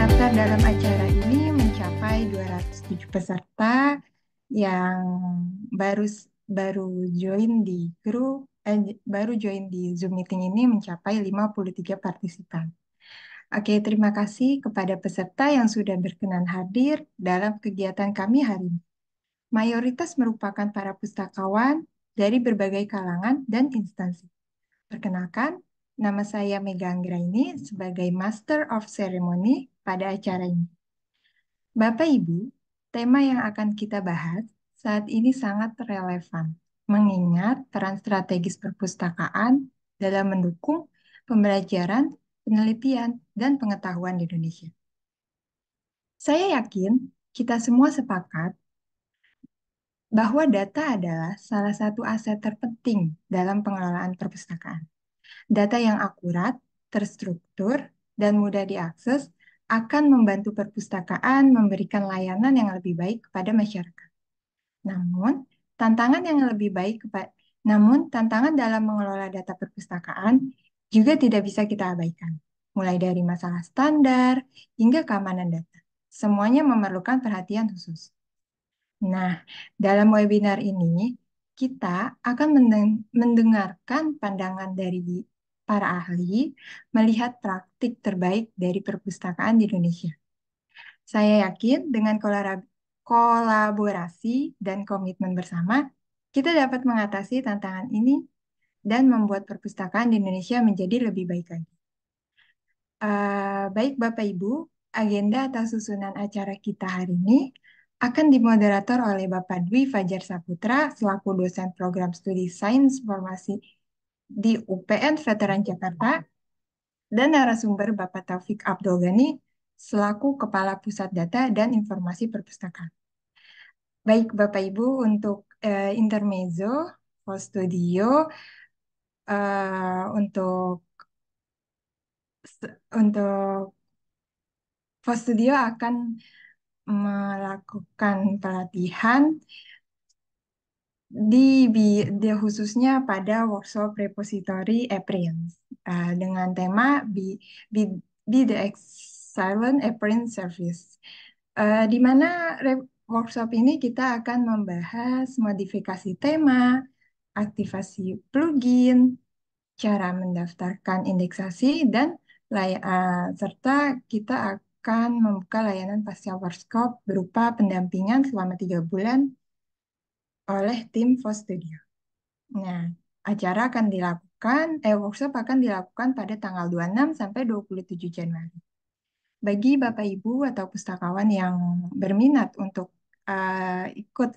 pendaftar dalam acara ini mencapai 207 peserta yang baru baru join di baru join di Zoom meeting ini mencapai 53 partisipan. Oke, terima kasih kepada peserta yang sudah berkenan hadir dalam kegiatan kami hari ini. Mayoritas merupakan para pustakawan dari berbagai kalangan dan instansi. Perkenalkan, nama saya Mega Anggraini sebagai Master of Ceremony pada acara ini. Bapak Ibu, tema yang akan kita bahas saat ini sangat relevan, mengingat peran strategis perpustakaan dalam mendukung pembelajaran, penelitian, dan pengetahuan di Indonesia. Saya yakin kita semua sepakat bahwa data adalah salah satu aset terpenting dalam pengelolaan perpustakaan. Data yang akurat, terstruktur, dan mudah diakses akan membantu perpustakaan memberikan layanan yang lebih baik kepada masyarakat. Namun, tantangan yang lebih baik kepada namun tantangan dalam mengelola data perpustakaan juga tidak bisa kita abaikan, mulai dari masalah standar hingga keamanan data. Semuanya memerlukan perhatian khusus. Nah, dalam webinar ini, kita akan mendengarkan pandangan dari para ahli melihat praktik terbaik dari perpustakaan di Indonesia. Saya yakin dengan kolaborasi dan komitmen bersama, kita dapat mengatasi tantangan ini dan membuat perpustakaan di Indonesia menjadi lebih baik lagi. Baik Bapak Ibu, agenda atau susunan acara kita hari ini akan dimoderator oleh Bapak Dwi Fajar Saputra selaku dosen program studi Sains Informasi di UPN Veteran Jakarta dan narasumber Bapak Taufik Abdul Ghani selaku Kepala Pusat Data dan Informasi Perpustakaan. Baik Bapak Ibu, untuk intermezzo, host studio, untuk untuk host studio akan melakukan pelatihan di, khususnya pada workshop repository appearance dengan tema be, be the excellent appearance service. Di mana workshop ini kita akan membahas modifikasi tema, aktivasi plugin, cara mendaftarkan indeksasi, dan serta kita akan membuka layanan pasca workshop berupa pendampingan selama 3 bulan oleh tim Post Studio. Nah, workshop akan dilakukan pada tanggal 26 sampai 27 Januari. Bagi Bapak Ibu atau pustakawan yang berminat untuk ikut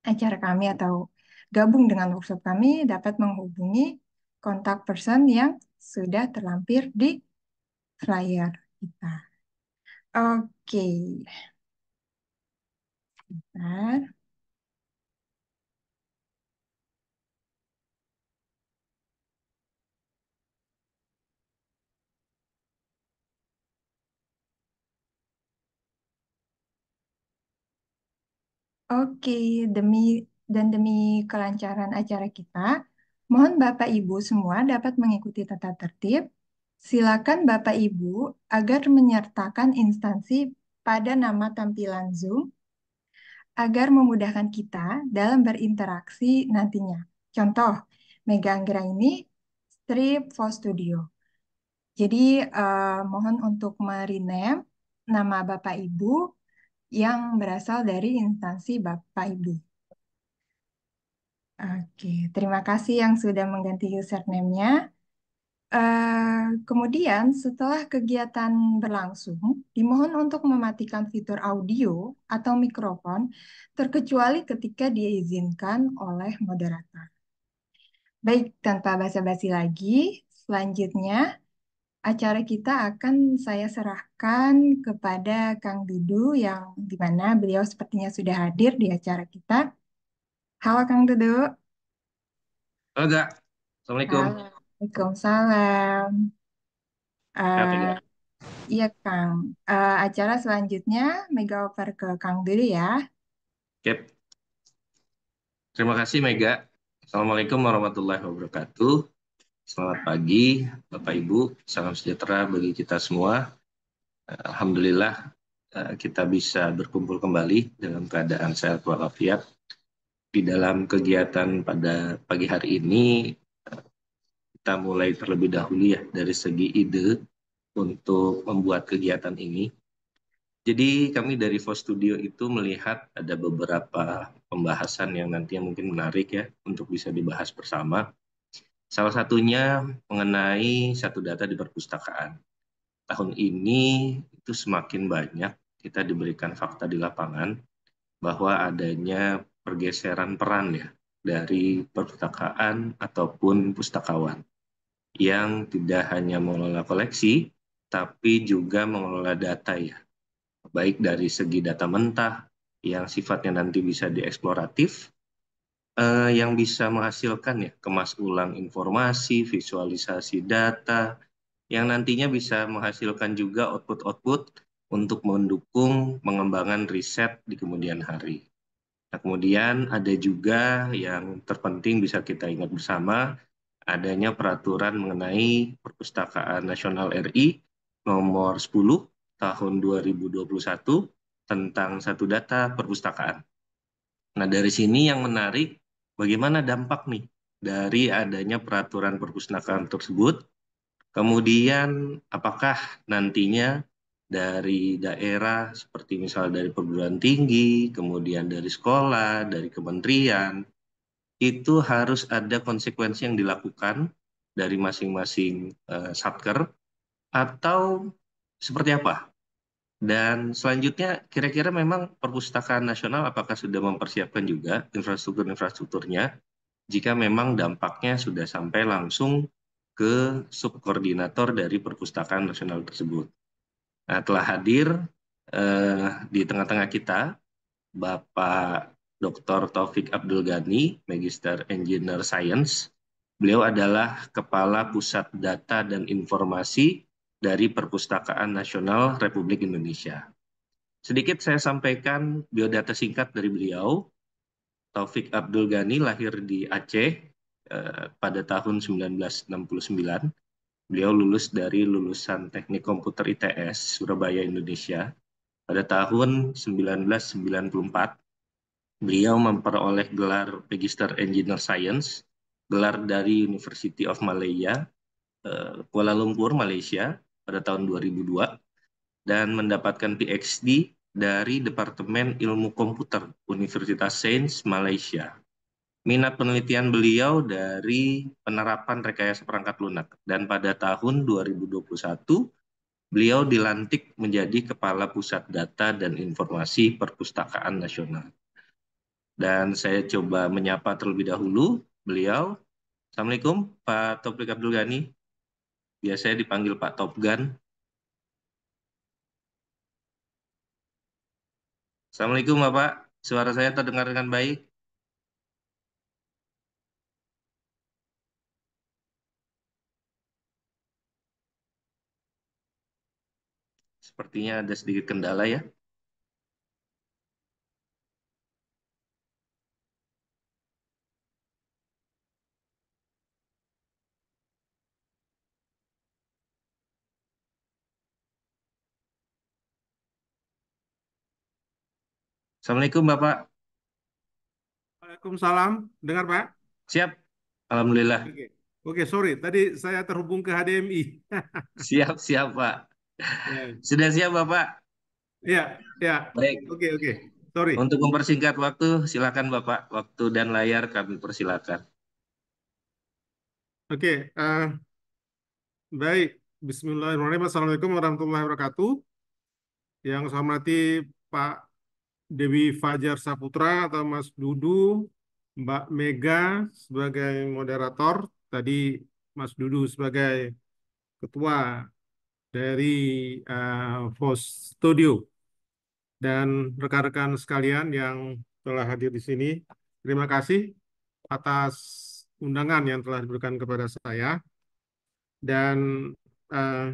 acara kami atau gabung dengan workshop kami, dapat menghubungi kontak person yang sudah terlampir di flyer kita. Oke, bentar. Oke, demi kelancaran acara kita, mohon Bapak Ibu semua dapat mengikuti tata tertib. Silakan Bapak Ibu agar menyertakan instansi pada nama tampilan Zoom agar memudahkan kita dalam berinteraksi nantinya. Contoh, Mega Anggra ini Strip for Studio. Jadi mohon untuk merename nama Bapak Ibu yang berasal dari instansi Bapak Ibu. Oke, terima kasih yang sudah mengganti username-nya. Kemudian setelah kegiatan berlangsung, dimohon untuk mematikan fitur audio atau mikrofon, terkecuali ketika diizinkan oleh moderator. Baik, tanpa basa-basi lagi, selanjutnya acara kita akan saya serahkan kepada Kang Dudu yang di mana beliau sepertinya sudah hadir di acara kita. Halo Kang Dudu. Halo, Kak. Assalamualaikum. Halo. Waalaikumsalam. Siap, ya, Eh, Kak. iya Kang. Acara selanjutnya Mega over ke Kang dulu ya. Oke. Terima kasih, Mega. Assalamualaikum warahmatullahi wabarakatuh. Selamat pagi, Bapak Ibu. Salam sejahtera bagi kita semua. Alhamdulillah kita bisa berkumpul kembali dalam keadaan sehat walafiat. Di dalam kegiatan pada pagi hari ini, kita mulai terlebih dahulu ya dari segi ide untuk membuat kegiatan ini. Jadi kami dari Voice Studio itu melihat ada beberapa pembahasan yang nantinya mungkin menarik ya untuk bisa dibahas bersama. Salah satunya mengenai satu data di perpustakaan. Tahun ini itu semakin banyak kita diberikan fakta di lapangan bahwa adanya pergeseran peran ya dari perpustakaan ataupun pustakawan yang tidak hanya mengelola koleksi, tapi juga mengelola data ya, baik dari segi data mentah yang sifatnya nanti bisa dieksploratif, yang bisa menghasilkan ya kemas ulang informasi, visualisasi data, yang nantinya bisa menghasilkan juga output-output untuk mendukung pengembangan riset di kemudian hari. Nah, kemudian ada juga yang terpenting bisa kita ingat bersama, adanya peraturan mengenai Perpustakaan Nasional RI nomor 10 tahun 2021 tentang satu data perpustakaan. Nah, dari sini yang menarik, bagaimana dampak nih dari adanya peraturan perpustakaan tersebut. Kemudian, apakah nantinya dari daerah seperti misal dari perguruan tinggi, kemudian dari sekolah, dari kementerian, itu harus ada konsekuensi yang dilakukan dari masing-masing satker atau seperti apa? Dan selanjutnya, kira-kira memang Perpustakaan Nasional apakah sudah mempersiapkan juga infrastruktur-infrastrukturnya jika memang dampaknya sudah sampai langsung ke subkoordinator dari Perpustakaan Nasional tersebut. Nah, telah hadir di tengah-tengah kita Bapak Dr. Taufik Abdul Ghani, Magister Engineer Science. Beliau adalah Kepala Pusat Data dan Informasi dari Perpustakaan Nasional Republik Indonesia. Sedikit saya sampaikan biodata singkat dari beliau. Taufik Abdul Ghani lahir di Aceh pada tahun 1969. Beliau lulus dari lulusan Teknik Komputer ITS Surabaya, Indonesia. Pada tahun 1994, beliau memperoleh gelar Magister Engineer Science, gelar dari University of Malaya, Kuala Lumpur, Malaysia, pada tahun 2002, dan mendapatkan PhD dari Departemen Ilmu Komputer Universitas Sains, Malaysia. Minat penelitian beliau dari penerapan rekayasa perangkat lunak, dan pada tahun 2021, beliau dilantik menjadi Kepala Pusat Data dan Informasi Perpustakaan Nasional. Dan saya coba menyapa terlebih dahulu beliau. Assalamualaikum Pak Taufik Abdul Ghani. Biasanya dipanggil Pak Top Gun. Assalamualaikum Bapak. Suara saya terdengar dengan baik? Sepertinya ada sedikit kendala ya. Assalamualaikum Bapak. Waalaikumsalam, dengar Pak? Siap. Alhamdulillah. Oke, oke, sorry, tadi saya terhubung ke HDMI. Siap, siap Pak. Ya, Sudah siap Bapak? ya, ya. Baik. Oke, oke, sorry. Untuk mempersingkat waktu, silakan Bapak. Waktu dan layar kami persilakan. Oke, baik. Bismillahirrahmanirrahim. Assalamualaikum warahmatullahi wabarakatuh. Yang saya hormati Pak Dewi Fajar Saputra atau Mas Dudu, Mbak Mega sebagai moderator, tadi Mas Dudu sebagai ketua dari host studio. Dan rekan-rekan sekalian yang telah hadir di sini, terima kasih atas undangan yang telah diberikan kepada saya. Dan eh,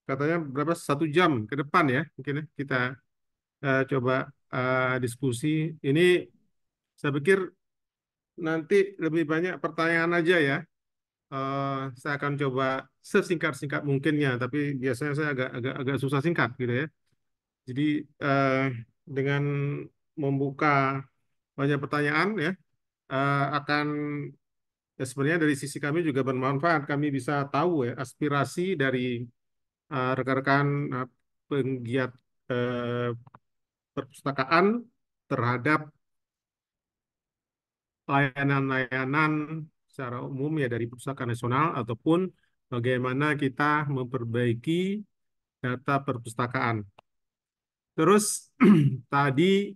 katanya berapa 1 jam ke depan ya, mungkin ya, kita coba diskusi. Ini saya pikir nanti lebih banyak pertanyaan aja ya. Saya akan coba sesingkat-singkat mungkinnya, tapi biasanya saya agak susah singkat gitu ya. Jadi dengan membuka banyak pertanyaan ya, akan ya sebenarnya dari sisi kami juga bermanfaat. Kami bisa tahu ya aspirasi dari rekan-rekan penggiat eh, perpustakaan terhadap layanan-layanan secara umum ya dari Perpustakaan Nasional ataupun bagaimana kita memperbaiki data perpustakaan. Terus tadi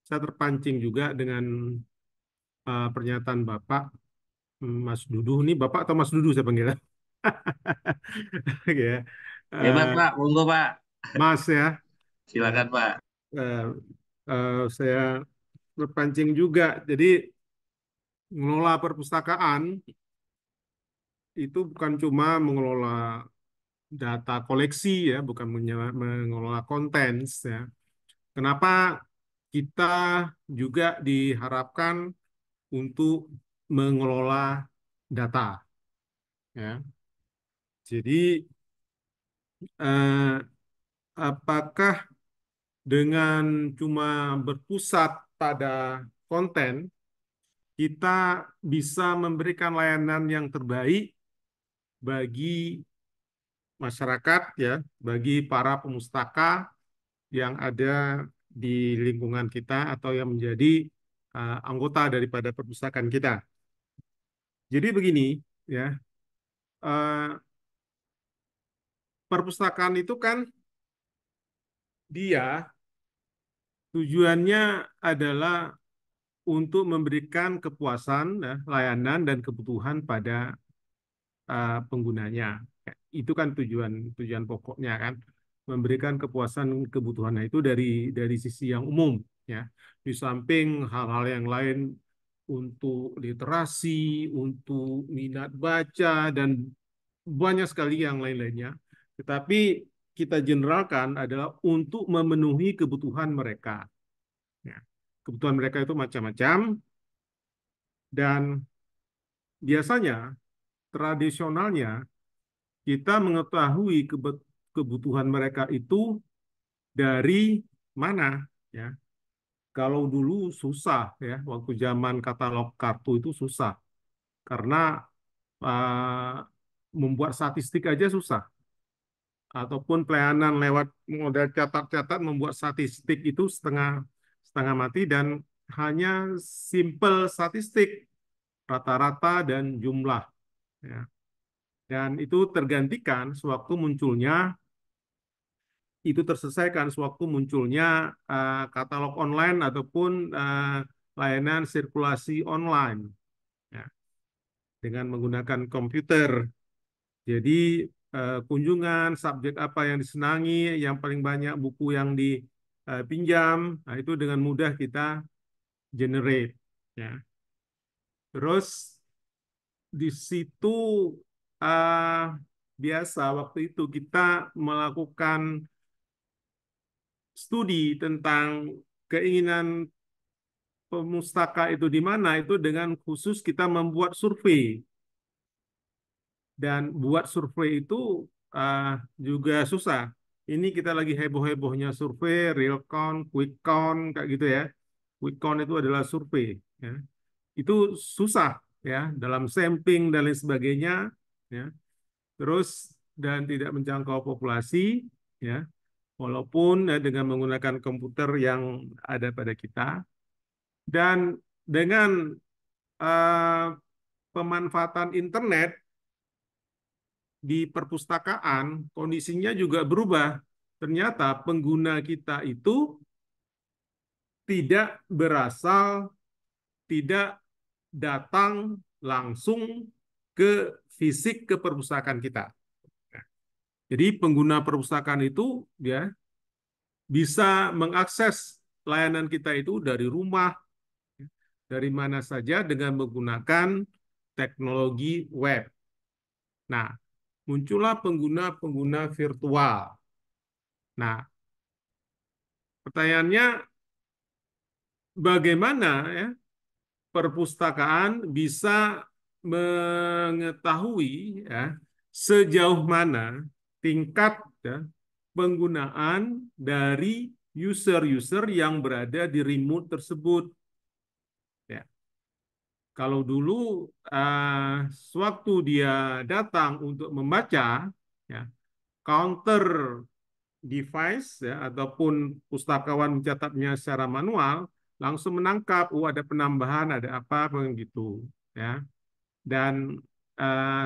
saya terpancing juga dengan pernyataan Bapak Mas Dudu. Ini Bapak atau Mas Dudu saya panggil? Ya. Hebat, Eh, Pak. Monggo, Pak. Mas ya. Ya. Silakan, Pak. Eh, saya terpancing juga. Jadi mengelola perpustakaan itu bukan cuma mengelola data koleksi ya, bukan mengelola konten ya. Kenapa kita juga diharapkan untuk mengelola data ya. Jadi eh, apakah dengan cuma berpusat pada konten kita bisa memberikan layanan yang terbaik bagi masyarakat ya, bagi para pemustaka yang ada di lingkungan kita atau yang menjadi anggota daripada perpustakaan kita. Jadi begini ya, eh, perpustakaan itu kan dia tujuannya adalah untuk memberikan kepuasan, ya, layanan dan kebutuhan pada penggunanya. Itu kan tujuan tujuan pokoknya kan, memberikan kepuasan kebutuhannya itu dari sisi yang umum ya. Di samping hal-hal yang lain untuk literasi, untuk minat baca dan banyak sekali yang lain-lainnya. Tetapi kita generalkan adalah untuk memenuhi kebutuhan mereka. Ya. Kebutuhan mereka itu macam-macam dan biasanya tradisionalnya kita mengetahui kebutuhan mereka itu dari mana ya. Kalau dulu susah ya, waktu zaman katalog kartu itu susah karena uh, membuat statistik aja susah ataupun pelayanan lewat model catat-catat membuat statistik itu setengah setengah mati dan hanya simple statistik rata-rata dan jumlah ya. Dan itu tergantikan sewaktu munculnya itu terselesaikan sewaktu munculnya katalog online ataupun layanan sirkulasi online ya, dengan menggunakan komputer. Jadi kunjungan, subjek apa yang disenangi, yang paling banyak buku yang dipinjam, nah itu dengan mudah kita generate. Ya. Terus di situ uh, biasa waktu itu kita melakukan studi tentang keinginan pemustaka itu di mana, itu dengan khusus kita membuat survei. Dan buat survei itu juga susah. Ini kita lagi heboh-hebohnya survei, real count, quick count, kayak gitu ya. Quick count itu adalah survei. Ya. Itu susah ya, dalam sampling dan lain sebagainya. Ya. Terus dan tidak menjangkau populasi. Ya. Walaupun dengan menggunakan komputer yang ada pada kita. Dan dengan uh, pemanfaatan internet di perpustakaan, kondisinya juga berubah. Ternyata pengguna kita itu tidak berasal, tidak datang langsung ke fisik ke perpustakaan kita. Jadi pengguna perpustakaan itu ya bisa mengakses layanan kita itu dari rumah, dari mana saja dengan menggunakan teknologi web. Nah, muncullah pengguna-pengguna virtual. Nah, pertanyaannya bagaimana ya perpustakaan bisa mengetahui ya sejauh mana tingkat ya, penggunaan dari user-user yang berada di remote tersebut. Ya. Kalau dulu sewaktu dia datang untuk membaca, ya, counter device ya, ataupun pustakawan mencatatnya secara manual, langsung menangkap, ada penambahan, ada apa, begitu, ya. Dan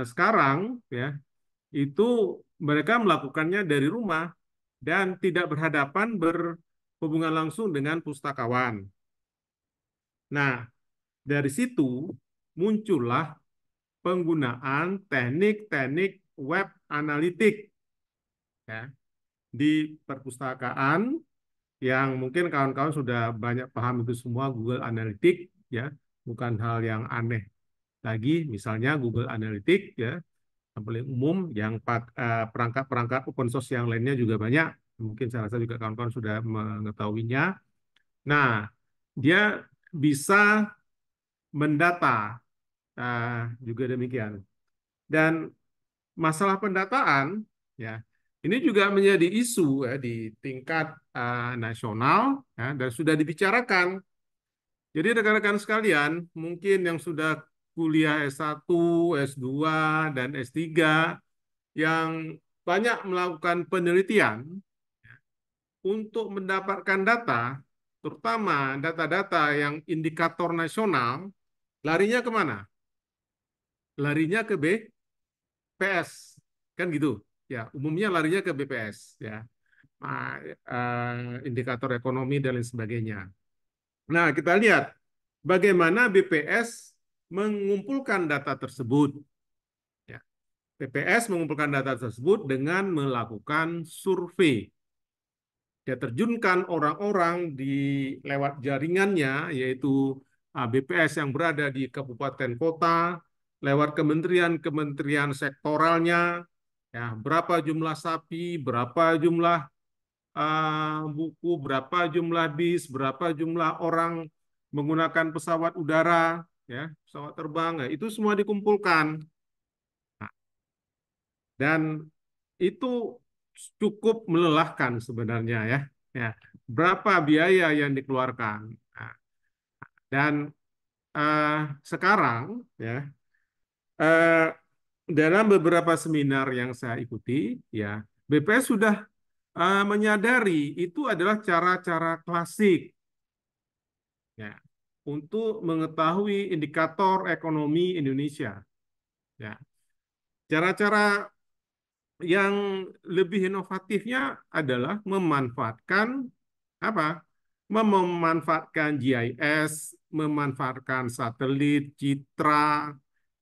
sekarang, ya, itu mereka melakukannya dari rumah dan tidak berhadapan berhubungan langsung dengan pustakawan. Nah, dari situ muncullah penggunaan teknik-teknik web analitik ya, di perpustakaan yang mungkin kawan-kawan sudah banyak paham itu semua. Google Analytics ya, bukan hal yang aneh lagi. Misalnya Google Analytics ya, yang paling umum, yang perangkat-perangkat open source yang lainnya juga banyak. Mungkin saya rasa juga kawan-kawan sudah mengetahuinya. Nah, dia bisa mendata juga demikian. Dan masalah pendataan ya, ini juga menjadi isu ya, di tingkat nasional ya, dan sudah dibicarakan. Jadi rekan-rekan sekalian, mungkin yang sudah kuliah S1, S2, dan S3 yang banyak melakukan penelitian untuk mendapatkan data, terutama data-data yang indikator nasional, larinya kemana? Larinya ke BPS, kan gitu. Ya, umumnya larinya ke BPS, ya, indikator ekonomi dan lain sebagainya. Nah, kita lihat bagaimana BPS mengumpulkan data tersebut. Ya, BPS mengumpulkan data tersebut dengan melakukan survei. Dia terjunkan orang-orang di lewat jaringannya, yaitu BPS yang berada di kabupaten kota, lewat kementerian-kementerian sektoralnya, ya, berapa jumlah sapi, berapa jumlah buku, berapa jumlah bis, berapa jumlah orang menggunakan pesawat udara, ya, pesawat terbang, ya, itu semua dikumpulkan. Nah, dan itu cukup melelahkan sebenarnya, ya. Ya, berapa biaya yang dikeluarkan. Nah, dan eh, sekarang, ya, eh, dalam beberapa seminar yang saya ikuti, ya, BPS sudah menyadari itu adalah cara-cara klasik ya, untuk mengetahui indikator ekonomi Indonesia. Ya, cara-cara yang lebih inovatifnya adalah memanfaatkan apa? Memanfaatkan GIS, memanfaatkan satelit, citra,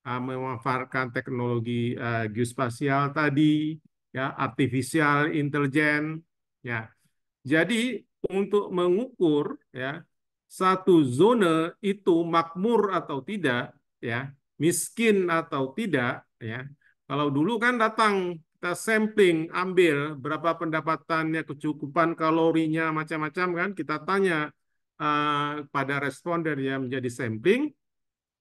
memanfaatkan teknologi geospasial tadi, ya, artificial intelligence, ya. Jadi untuk mengukur ya satu zone itu makmur atau tidak, ya, miskin atau tidak, ya. Kalau dulu kan datang kita sampling, ambil berapa pendapatannya, kecukupan kalorinya, macam-macam kan, kita tanya pada responden yang menjadi sampling.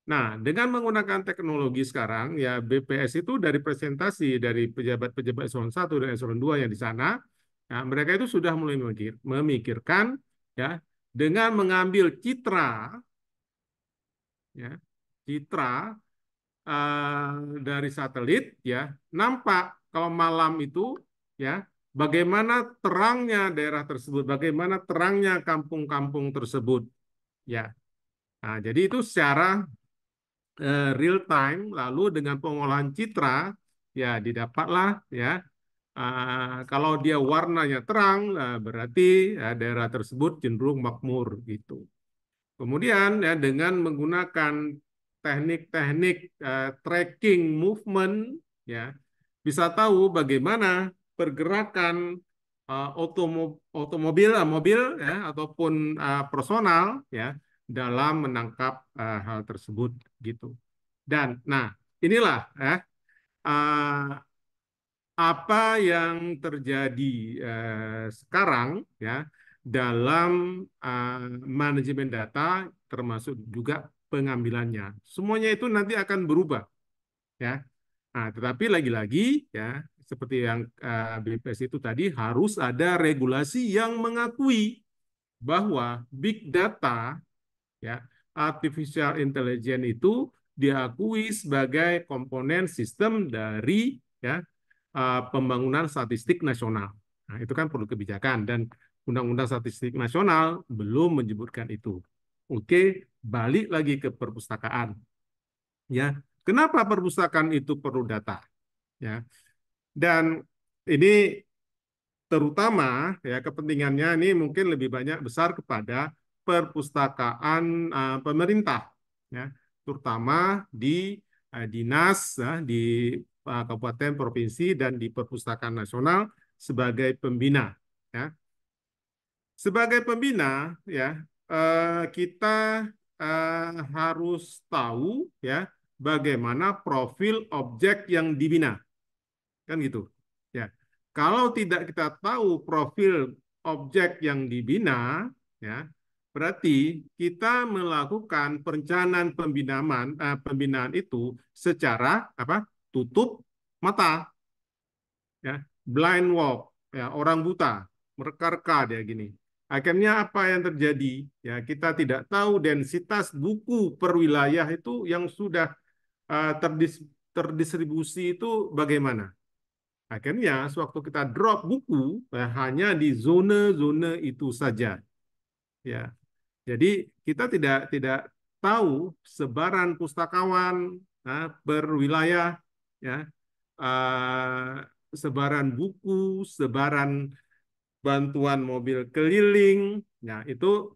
Nah, dengan menggunakan teknologi sekarang, ya, BPS itu dari presentasi dari pejabat-pejabat eselon 1 dan eselon 2 yang di sana, nah, mereka itu sudah mulai memikirkan, ya, dengan mengambil citra, ya, citra dari satelit, ya, nampak kalau malam itu, ya, bagaimana terangnya daerah tersebut, bagaimana terangnya kampung-kampung tersebut, ya. Nah, jadi itu secara real time, lalu dengan pengolahan citra, ya, didapatlah, ya, kalau dia warnanya terang, berarti daerah tersebut cenderung makmur gitu. Kemudian ya, dengan menggunakan teknik-teknik tracking movement, ya, bisa tahu bagaimana pergerakan otomobil, mobil, ya, ataupun personal, ya, dalam menangkap hal tersebut gitu. Dan nah, inilah ya apa yang terjadi sekarang ya dalam manajemen data, termasuk juga pengambilannya. Semuanya itu nanti akan berubah, ya. Nah, tetapi lagi-lagi ya seperti yang BPS itu tadi harus ada regulasi yang mengakui bahwa big data ya artificial intelligence itu diakui sebagai komponen sistem dari ya pembangunan statistik nasional. Nah, itu kan perlu kebijakan dan Undang-Undang Statistik Nasional belum menyebutkan itu. Oke, balik lagi ke perpustakaan. Ya, kenapa perpustakaan itu perlu data? Ya, dan ini terutama ya kepentingannya ini mungkin lebih banyak besar kepada perpustakaan pemerintah, ya, terutama di dinas, ya, di kabupaten, provinsi, dan di perpustakaan nasional sebagai pembina. Ya. Sebagai pembina, ya kita harus tahu ya bagaimana profil objek yang dibina, kan gitu. Ya, kalau tidak kita tahu profil objek yang dibina, ya berarti kita melakukan perencanaan pembinaan itu secara apa? Tutup mata, ya, blind walk, ya, orang buta, mereka-reka dia gini. Akhirnya apa yang terjadi? Ya, kita tidak tahu densitas buku per wilayah itu yang sudah terdistribusi itu bagaimana. Akhirnya, sewaktu kita drop buku, hanya di zona-zona itu saja. Ya, jadi kita tidak tahu sebaran pustakawan per wilayah, ya, sebaran buku, sebaran bantuan mobil keliling. Nah, itu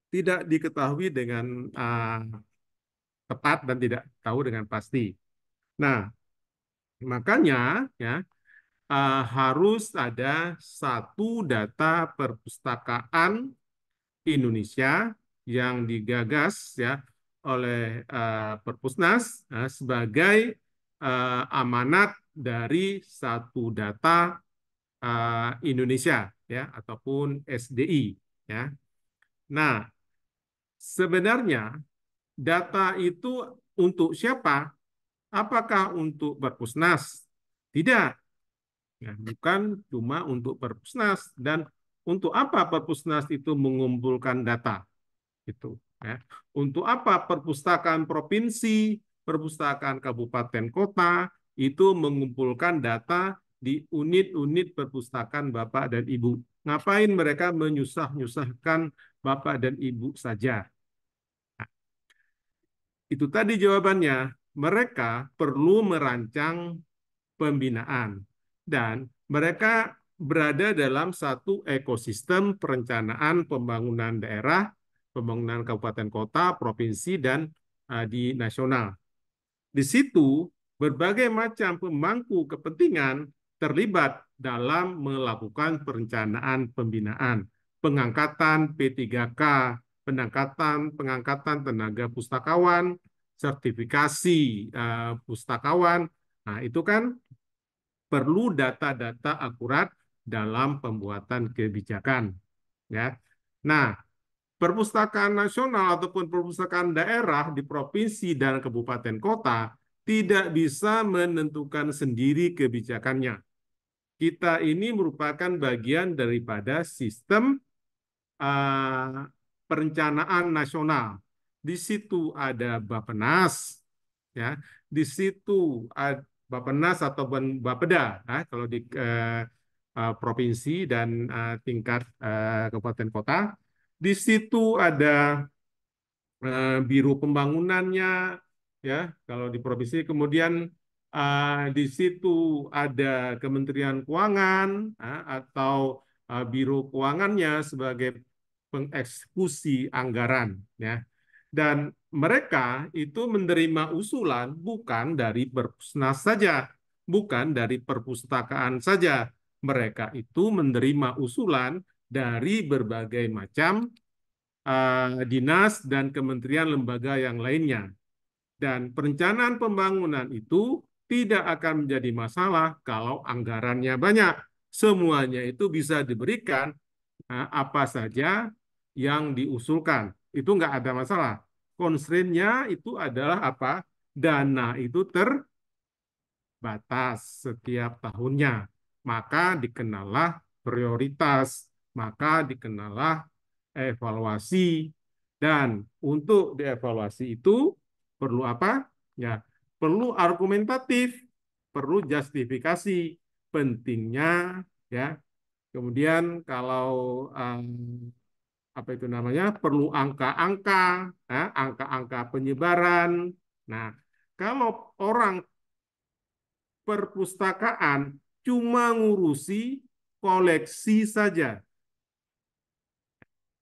tidak diketahui dengan tepat dan tidak tahu dengan pasti. Nah, makanya ya harus ada satu data perpustakaan Indonesia yang digagas ya oleh Perpusnas sebagai amanat dari satu data Indonesia ya ataupun SDI ya. Nah, sebenarnya data itu untuk siapa? Apakah untuk Perpusnas? Tidak. Ya, bukan cuma untuk Perpusnas. Dan untuk apa Perpusnas itu mengumpulkan data? Itu, ya. Untuk apa perpustakaan provinsi, perpustakaan kabupaten kota itu mengumpulkan data di unit-unit perpustakaan Bapak dan Ibu? Ngapain mereka menyusah-nyusahkan Bapak dan Ibu saja? Nah, itu tadi jawabannya. Mereka perlu merancang pembinaan dan mereka berada dalam satu ekosistem perencanaan pembangunan daerah, pembangunan kabupaten kota, provinsi, dan di nasional. Di situ berbagai macam pemangku kepentingan terlibat dalam melakukan perencanaan pembinaan, pengangkatan P3K, pengangkatan tenaga pustakawan, sertifikasi pustakawan. Nah, itu kan perlu data-data akurat dalam pembuatan kebijakan. Ya. Nah, perpustakaan nasional ataupun perpustakaan daerah di provinsi dan kabupaten kota tidak bisa menentukan sendiri kebijakannya. Kita ini merupakan bagian daripada sistem perencanaan nasional. Di situ ada Bappenas, ya, di situ ada Bappenas atau Bapeda, kalau di provinsi dan tingkat kabupaten kota. Di situ ada biro pembangunannya, ya, kalau di provinsi. Kemudian di situ ada Kementerian Keuangan atau biro keuangannya sebagai pengeksekusi anggaran, ya. Dan mereka itu menerima usulan bukan dari Perpusnas saja, bukan dari perpustakaan saja. Mereka itu menerima usulan dari berbagai macam dinas dan kementerian lembaga yang lainnya. Dan perencanaan pembangunan itu tidak akan menjadi masalah kalau anggarannya banyak. Semuanya itu bisa diberikan apa saja yang diusulkan. Itu nggak ada masalah. Constraint-nya itu adalah apa? Dana itu batas setiap tahunnya. Maka dikenallah prioritas, maka dikenallah evaluasi. Dan untuk dievaluasi itu perlu apa? Ya, perlu argumentatif, perlu justifikasi pentingnya, ya. Kemudian kalau apa itu namanya, perlu angka-angka, ya, angka-angka penyebaran. Nah, kalau orang perpustakaan cuma ngurusi koleksi saja,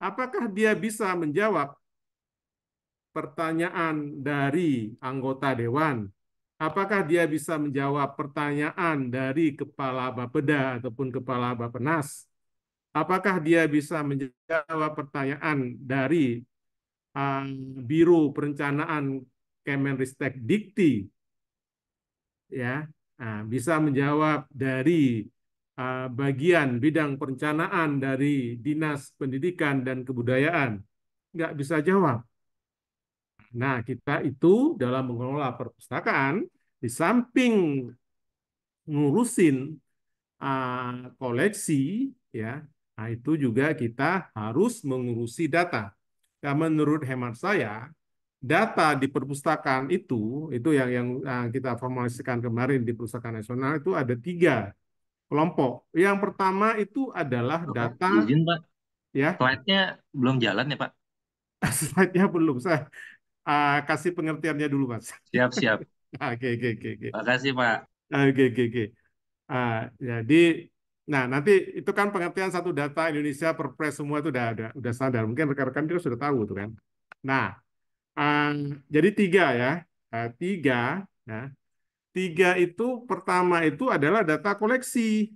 apakah dia bisa menjawab pertanyaan dari anggota dewan? Apakah dia bisa menjawab pertanyaan dari kepala Bapeda ataupun kepala Bappenas? Apakah dia bisa menjawab pertanyaan dari Biro Perencanaan Kemenristek Dikti, ya, bisa menjawab dari bagian bidang perencanaan dari Dinas Pendidikan dan Kebudayaan? Nggak bisa jawab. Nah, kita itu dalam mengelola perpustakaan, di samping ngurusin koleksi, ya, nah itu juga kita harus mengurusi data. Ya, menurut hemat saya, data di perpustakaan itu yang kita formulasikan kemarin di Perpustakaan Nasional itu ada 3 kelompok. Yang pertama itu adalah Oh, Pak, data, izin Pak, ya, slide-nya belum jalan ya Pak? slide-nya belum. Saya kasih pengertiannya dulu, Mas. Siap-siap. Oke, oke, oke, oke. Makasih Pak. Oke, oke, oke. Jadi, nah nanti itu kan pengertian satu data Indonesia Perpres semua itu udah standar. Mungkin rekan-rekan kita sudah tahu tuh kan. Nah, ah, jadi 3 ya. Tiga, nah, 3 itu pertama itu adalah data koleksi.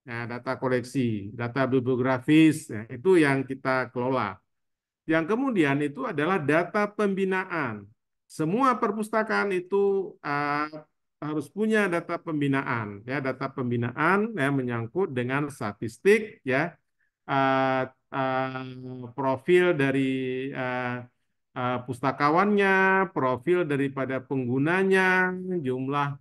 Nah, data koleksi, data bibliografis, ya, itu yang kita kelola. Yang kemudian itu adalah data pembinaan. Semua perpustakaan itu harus punya data pembinaan, ya, data pembinaan ya menyangkut dengan statistik, ya, uh, profil dari uh, pustakawannya, profil daripada penggunanya, jumlah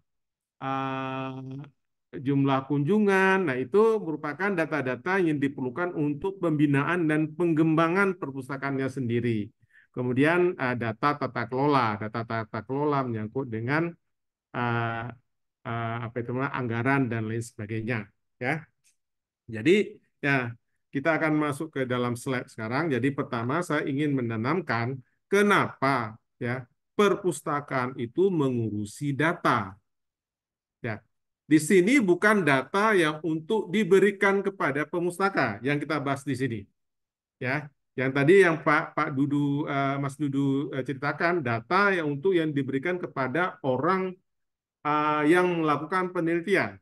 jumlah kunjungan. Nah, itu merupakan data-data yang diperlukan untuk pembinaan dan pengembangan perpustakaannya sendiri. Kemudian data tata kelola, menyangkut dengan uh, apa itu namanya, anggaran dan lain sebagainya. Ya, jadi ya kita akan masuk ke dalam slide sekarang. Jadi pertama saya ingin menanamkan kenapa ya perpustakaan itu mengurusi data. Ya, di sini bukan data yang untuk diberikan kepada pemustaka yang kita bahas di sini. Ya, yang tadi yang Pak Dudu, Mas Dudu ceritakan data yang diberikan kepada orang yang melakukan penelitian.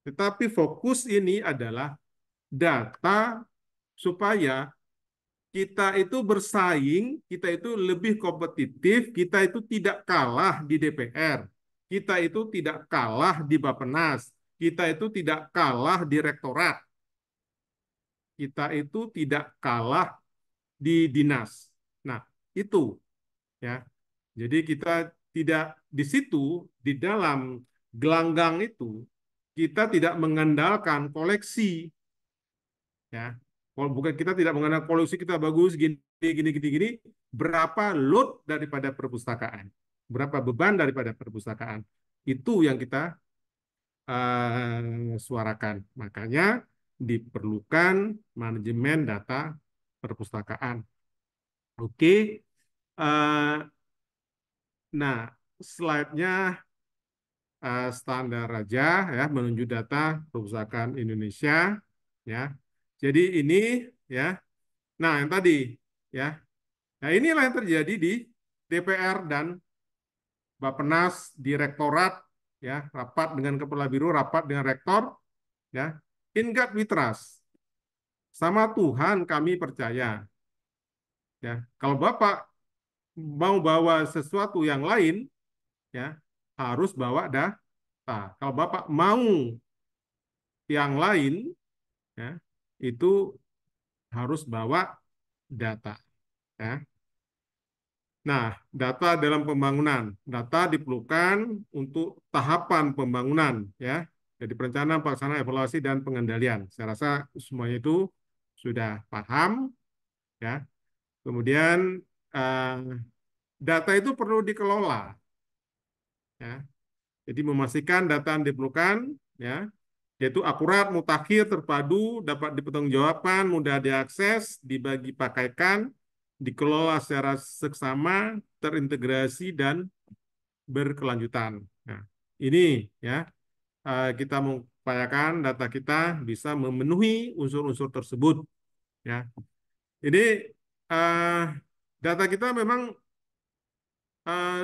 Tetapi fokus ini adalah data supaya kita itu bersaing, kita itu lebih kompetitif, kita itu tidak kalah di DPR, kita itu tidak kalah di Bappenas, kita itu tidak kalah di rektorat, kita itu tidak kalah di dinas. Nah, itu ya. Jadi kita tidak di situ, di dalam gelanggang itu kita tidak mengandalkan koleksi, ya. Kalau bukan, kita tidak mengandalkan koleksi kita bagus gini gini gini gini, berapa load daripada perpustakaan, berapa beban daripada perpustakaan, itu yang kita suarakan. Makanya diperlukan manajemen data perpustakaan. Oke, nah slide-nya standar aja ya, menuju data perpustakaan Indonesia, ya. Jadi ini, ya. Nah, yang tadi, ya. Nah, inilah yang terjadi di DPR dan Bappenas, di rektorat, ya, rapat dengan kepala biro, rapat dengan rektor, ya. In God we trust. Sama Tuhan kami percaya. Ya, kalau Bapak mau bawa sesuatu yang lain, ya, harus bawa data. Kalau Bapak mau yang lain, ya, itu harus bawa data. Ya. Nah, data dalam pembangunan. Data diperlukan untuk tahapan pembangunan, ya. Jadi perencanaan, pelaksanaan, evaluasi, dan pengendalian. Saya rasa semuanya itu sudah paham, ya. Kemudian eh, data itu perlu dikelola, ya. Jadi memastikan data yang diperlukan, ya, yaitu akurat, mutakhir, terpadu, dapat dipertanggungjawabkan, mudah diakses, dibagi pakaikan, dikelola secara seksama, terintegrasi, dan berkelanjutan. Nah, ini ya kita mengupayakan data kita bisa memenuhi unsur-unsur tersebut. Ya, ini eh, data kita memang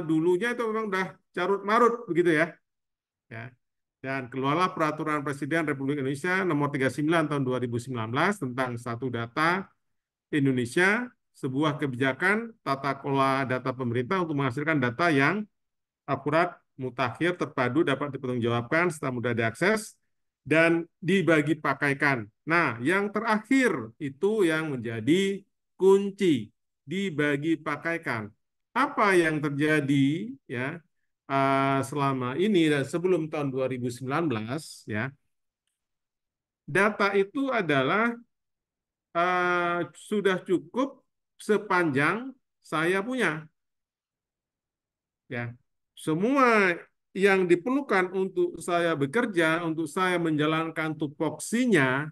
dulunya itu memang udah carut marut begitu ya. Ya. Dan keluarlah Peraturan Presiden Republik Indonesia Nomor 39 Tahun 2019 tentang Satu Data Indonesia, sebuah kebijakan tata kelola data pemerintah untuk menghasilkan data yang akurat, mutakhir, terpadu, dapat dipertanggungjawabkan, serta mudah diakses, dan dibagi pakaikan. Nah, yang terakhir itu yang menjadi kunci, dibagi pakaikan. Apa yang terjadi ya selama ini dan sebelum tahun 2019 ya, data itu adalah sudah cukup sepanjang saya punya. Ya, semua yang diperlukan untuk saya bekerja, untuk saya menjalankan tupoksinya,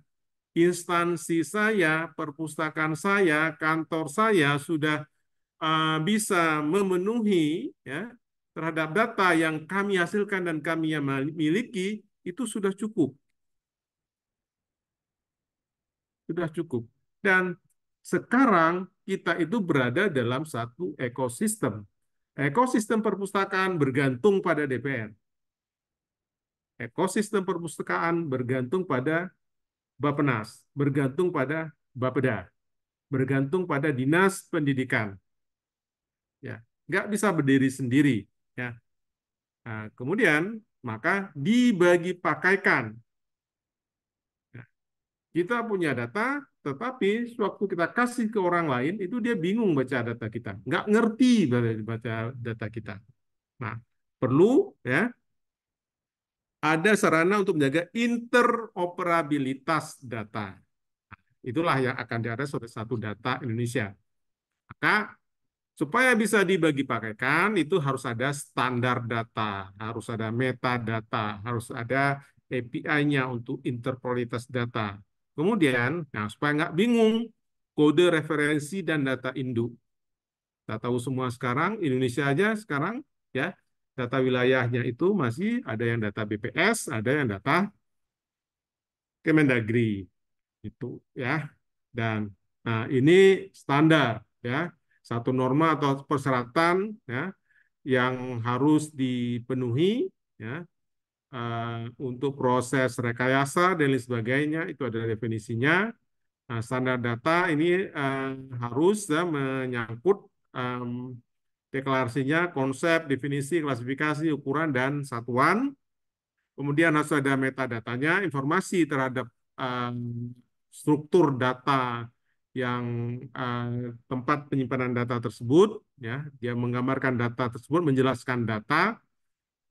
instansi saya, perpustakaan saya, kantor saya sudah bisa memenuhi ya terhadap data yang kami hasilkan dan kami yang miliki, itu sudah cukup. Sudah cukup. Dan sekarang kita itu berada dalam satu ekosistem. Ekosistem perpustakaan bergantung pada DPR. Ekosistem perpustakaan bergantung pada Bappenas, bergantung pada Bapeda, bergantung pada Dinas Pendidikan. Ya, nggak bisa berdiri sendiri. Ya. Nah, kemudian maka dibagi pakaikan. Ya, kita punya data, tetapi waktu kita kasih ke orang lain itu dia bingung baca data kita, nggak ngerti baca data kita. Nah, perlu ya ada sarana untuk menjaga interoperabilitas data. Itulah yang akan diadres oleh Satu Data Indonesia. Maka supaya bisa dibagi pakaikan itu harus ada standar data, harus ada metadata, harus ada API-nya untuk interoperabilitas data. Kemudian, nah supaya nggak bingung, kode referensi dan data induk. Kita tahu semua sekarang, Indonesia aja sekarang ya data wilayahnya itu masih ada yang data BPS, ada yang data Kemendagri itu ya. Dan nah ini standar ya, satu norma atau persyaratan ya yang harus dipenuhi ya untuk proses rekayasa dan lain sebagainya itu ada definisinya. Nah, standar data ini harus ya, menyangkut deklarasinya, konsep, definisi, klasifikasi, ukuran, dan satuan. Kemudian harus ada metadatanya, informasi terhadap struktur data yang tempat penyimpanan data tersebut, ya, dia menggambarkan data tersebut, menjelaskan data,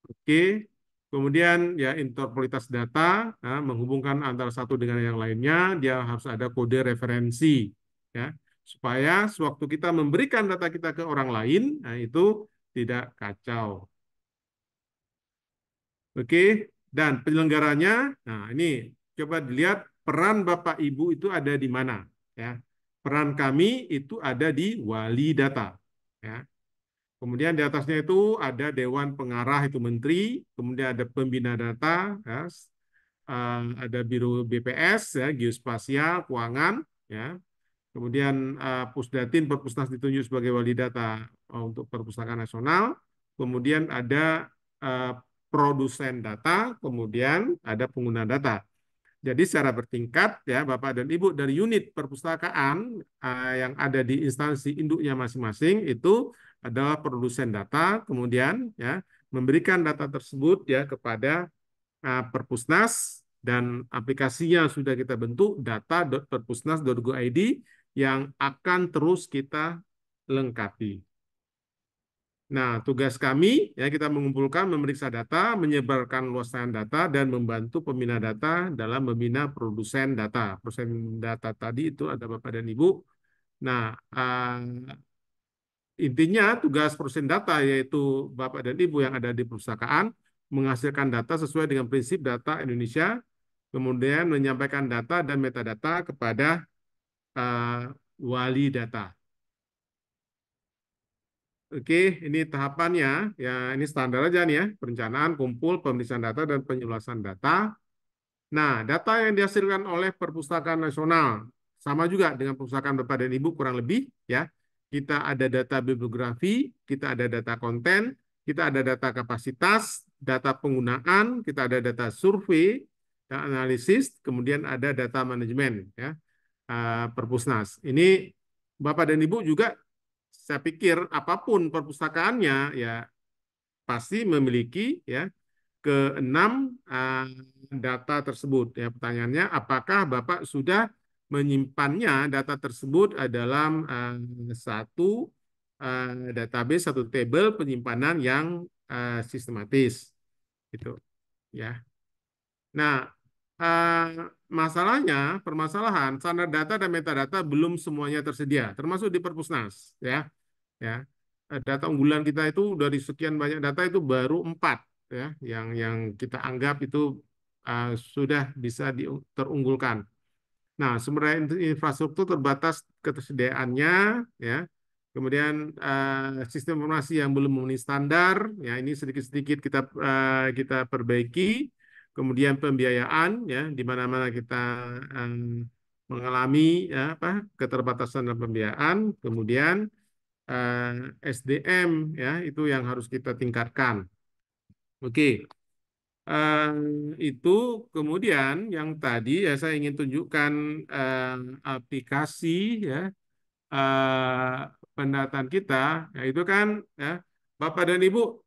oke. Kemudian ya interoperabilitas data, ya, menghubungkan antara satu dengan yang lainnya, dia harus ada kode referensi, ya, supaya sewaktu kita memberikan data kita ke orang lain, nah itu tidak kacau. Oke, dan penyelenggaranya, nah ini coba dilihat peran Bapak Ibu itu ada di mana, ya. Peran kami itu ada di wali data, ya. Kemudian di atasnya itu ada Dewan Pengarah itu Menteri, kemudian ada Pembina Data, ya, ada Biro BPS, ya, Geospasial, Keuangan, ya. Kemudian Pusdatin, Perpusnas ditunjuk sebagai wali data untuk Perpustakaan Nasional. Kemudian ada uh, produsen data, kemudian ada pengguna data. Jadi secara bertingkat ya Bapak dan Ibu dari unit perpustakaan yang ada di instansi induknya masing-masing itu adalah produsen data, kemudian ya memberikan data tersebut ya kepada Perpusnas dan aplikasinya sudah kita bentuk data.perpusnas.go.id yang akan terus kita lengkapi. Nah, tugas kami ya kita mengumpulkan, memeriksa data, menyebarkan luasan data dan membantu pembina data dalam membina produsen data. Produsen data tadi itu ada Bapak dan Ibu. Nah, intinya tugas produsen data yaitu Bapak dan Ibu yang ada di perpustakaan menghasilkan data sesuai dengan prinsip data Indonesia, kemudian menyampaikan data dan metadata kepada wali data. Oke, ini tahapannya, ya ini standar aja nih ya, perencanaan, kumpul, pemeriksaan data, dan penyelesaian data. Nah, data yang dihasilkan oleh Perpustakaan Nasional, sama juga dengan Perpustakaan Bapak dan Ibu kurang lebih, ya. Kita ada data bibliografi, kita ada data konten, kita ada data kapasitas, data penggunaan, kita ada data survei, dan analisis, kemudian ada data manajemen, ya, Perpusnas. Ini Bapak dan Ibu juga saya pikir apapun perpustakaannya ya pasti memiliki ya keenam data tersebut. Ya pertanyaannya apakah Bapak sudah menyimpannya data tersebut dalam satu database, satu table penyimpanan yang sistematis gitu ya. Nah, masalahnya, permasalahan standar data dan metadata belum semuanya tersedia, termasuk di Perpusnas, ya. Ya, data unggulan kita itu dari sekian banyak data itu baru 4, ya, yang kita anggap itu sudah bisa terunggulkan. Nah, sumber daya infrastruktur terbatas ketersediaannya, ya. Kemudian sistem informasi yang belum memenuhi standar, ya ini sedikit-sedikit kita perbaiki. Kemudian pembiayaan, ya di mana-mana kita mengalami ya, apa, keterbatasan dalam pembiayaan. Kemudian SDM, ya itu yang harus kita tingkatkan. Oke. Itu kemudian yang tadi ya saya ingin tunjukkan aplikasi ya eh, pendataan kita yaitu kan ya Bapak dan Ibu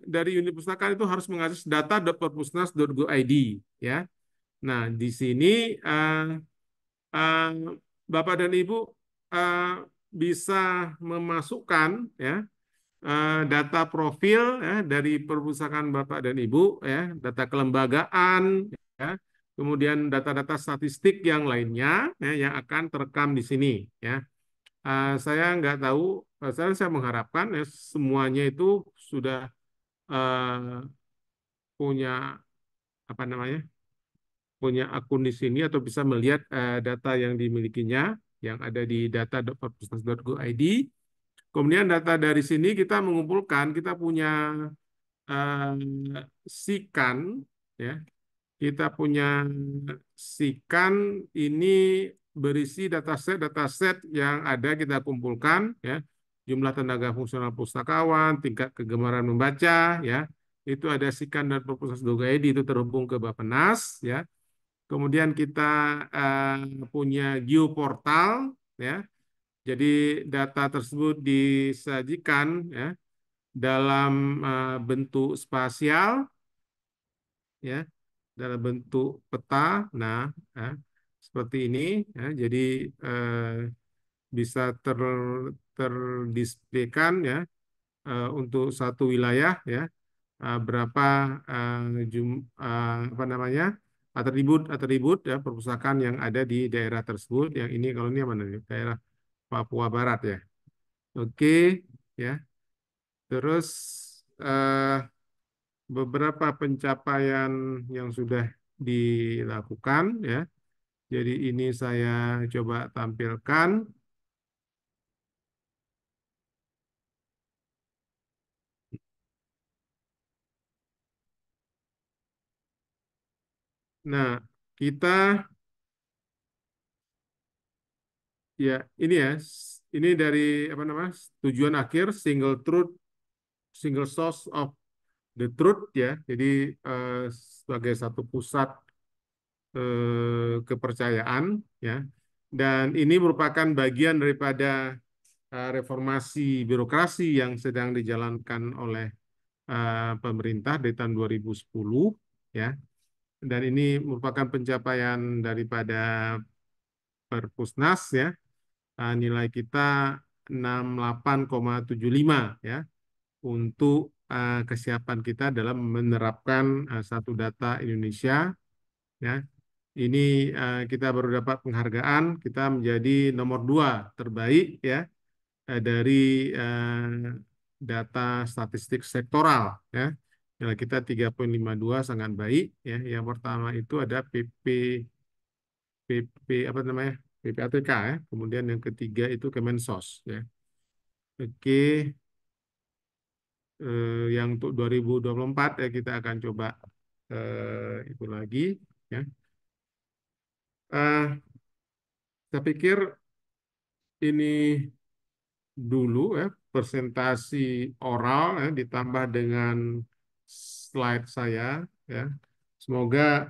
dari unit pustaka itu harus mengakses data.perpusnas.go.id ya. Nah, di sini eh, Bapak dan Ibu eh, bisa memasukkan ya data profil ya, dari perpustakaan Bapak dan Ibu, ya, data kelembagaan, ya, kemudian data-data statistik yang lainnya ya, yang akan terekam di sini. Ya. Saya nggak tahu, saya mengharapkan ya, semuanya itu sudah punya apa namanya, punya akun di sini atau bisa melihat data yang dimilikinya yang ada di data.perpusnas.go.id. Kemudian data dari sini kita mengumpulkan, kita punya sikan ya kita punya sikan ini berisi dataset yang ada kita kumpulkan ya jumlah tenaga fungsional pustakawan tingkat kegemaran membaca ya itu ada sikan dan perpustakaan Dogaedi itu terhubung ke Bappenas ya kemudian kita punya geoportal ya jadi data tersebut disajikan ya dalam bentuk spasial ya dalam bentuk peta nah ya, seperti ini ya jadi eh, bisa terdisplaykan ya untuk satu wilayah ya berapa apa namanya atribut ya perpustakaan yang ada di daerah tersebut yang ini kalau ini mana nih daerah Papua Barat ya oke ya terus eh, beberapa pencapaian yang sudah dilakukan ya. Jadi ini saya coba tampilkan. Nah, kita ya ini ya, ini dari apa namanya? Tujuan akhir single truth, single source of the truth ya. Jadi sebagai satu pusat kepercayaan ya. Dan ini merupakan bagian daripada reformasi birokrasi yang sedang dijalankan oleh pemerintah dari tahun 2010 ya. Dan ini merupakan pencapaian daripada Perpusnas ya. Nilai kita 68,75 ya untuk kesiapan kita dalam menerapkan satu data Indonesia ya. Ini kita baru dapat penghargaan, kita menjadi nomor 2 terbaik ya dari data statistik sektoral ya. Nilai kita 3,52 sangat baik ya. Yang pertama itu ada PP apa namanya? PPATK ya. Kemudian yang ketiga itu Kemensos ya. Oke, yang untuk 2024 ya kita akan coba itu lagi ya. Eh, saya pikir ini dulu ya presentasi oral ya ditambah dengan slide saya ya. Semoga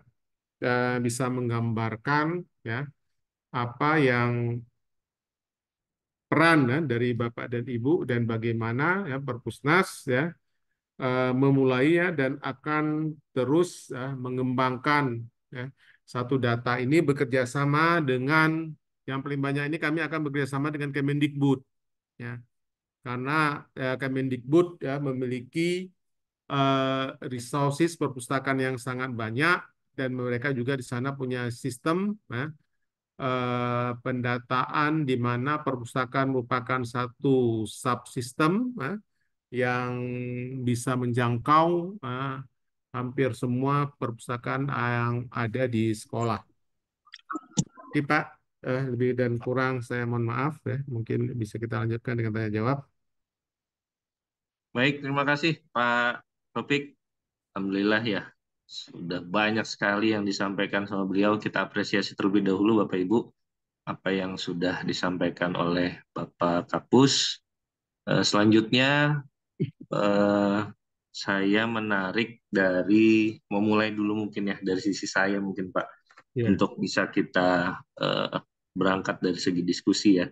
bisa menggambarkan ya apa yang peran ya, dari Bapak dan Ibu dan bagaimana ya Perpusnas ya memulai ya dan akan terus ya, mengembangkan ya, satu data ini bekerja sama dengan yang paling banyak ini kami akan bekerja sama dengan Kemendikbud ya karena Kemendikbud ya memiliki resources perpustakaan yang sangat banyak dan mereka juga di sana punya sistem ya, pendataan di mana perpustakaan merupakan satu subsistem yang bisa menjangkau hampir semua perpustakaan yang ada di sekolah. Oke, Pak, lebih dan kurang saya mohon maaf ya. Mungkin bisa kita lanjutkan dengan tanya jawab. Baik, terima kasih Pak Topik. Alhamdulillah ya, sudah banyak sekali yang disampaikan sama beliau. Kita apresiasi terlebih dahulu Bapak Ibu apa yang sudah disampaikan oleh Bapak Kapus. Selanjutnya eh, saya menarik dari memulai dulu mungkin ya dari sisi saya mungkin Pak Ya, untuk bisa kita berangkat dari segi diskusi ya.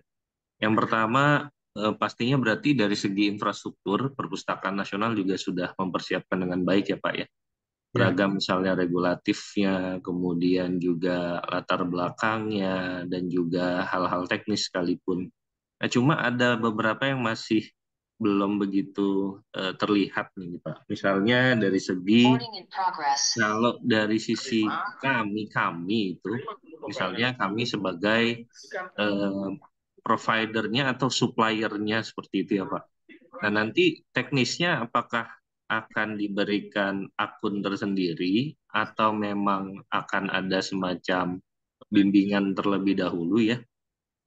Yang pertama pastinya berarti dari segi infrastruktur perpustakaan nasional juga sudah mempersiapkan dengan baik ya Pak ya. ya, Beragam misalnya regulatifnya, kemudian juga latar belakangnya dan juga hal-hal teknis sekalipun. Nah, cuma ada beberapa yang masih belum begitu terlihat nih Pak. Misalnya dari segi kalau dari sisi kami itu misalnya kami sebagai eh, providernya atau suppliernya seperti itu ya Pak. Nah, nanti teknisnya apakah akan diberikan akun tersendiri atau memang akan ada semacam bimbingan terlebih dahulu ya?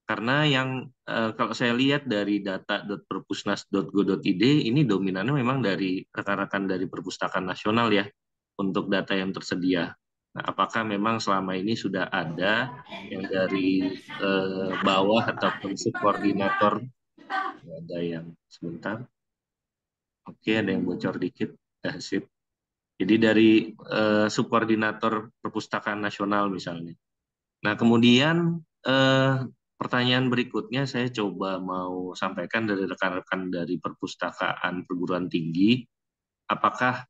Karena yang kalau saya lihat dari data.perpusnas.go.id ini dominannya memang dari rekan-rekan dari Perpustakaan Nasional ya untuk data yang tersedia. Nah, apakah memang selama ini sudah ada yang dari bawah ataupun subkoordinator? Ada yang sebentar. Oke, ada yang bocor dikit. Sip. Jadi dari subkoordinator Perpustakaan Nasional misalnya. Nah, kemudian pertanyaan berikutnya saya coba mau sampaikan dari rekan-rekan dari perpustakaan perguruan tinggi, apakah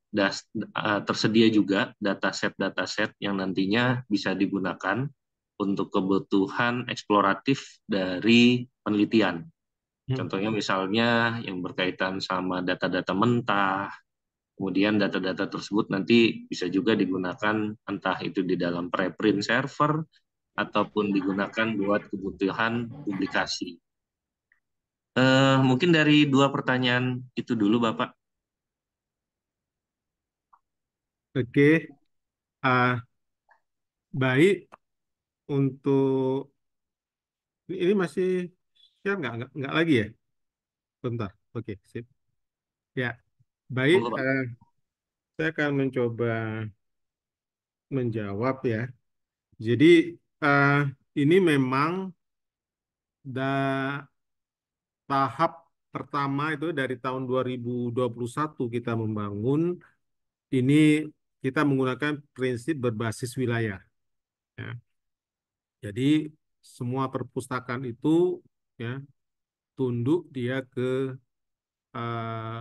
tersedia juga dataset-dataset yang nantinya bisa digunakan untuk kebutuhan eksploratif dari penelitian. Contohnya misalnya yang berkaitan sama data-data mentah, kemudian data-data tersebut nanti bisa juga digunakan entah itu di dalam preprint server ataupun digunakan buat kebutuhan publikasi. Mungkin dari dua pertanyaan itu dulu, Bapak. oke. Ah, baik untuk ini masih share nggak lagi ya? Bentar. Oke, sip. Ya, baik. Monggo, Pak. Saya akan mencoba menjawab ya. Jadi eh, ini memang tahap pertama itu dari tahun 2021 kita membangun ini kita menggunakan prinsip berbasis wilayah. Ya. Jadi semua perpustakaan itu ya tunduk dia ke eh,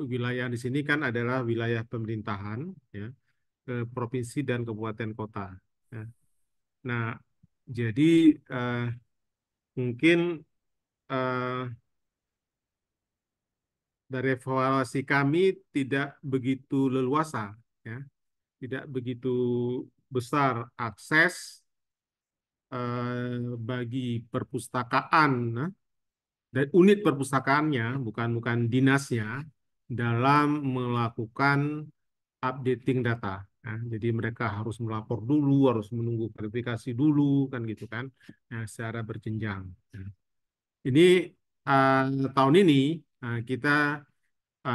wilayah di sini kan adalah wilayah pemerintahan ya ke provinsi dan kabupaten kota. Ya. Nah, jadi mungkin dari evaluasi kami tidak begitu leluasa, ya, tidak begitu besar akses bagi perpustakaan, nah, dan unit perpustakaannya, bukan dinasnya, dalam melakukan updating data. Nah, jadi mereka harus melapor dulu, harus menunggu verifikasi dulu, kan gitu kan, nah, secara berjenjang. Nah, ini tahun ini kita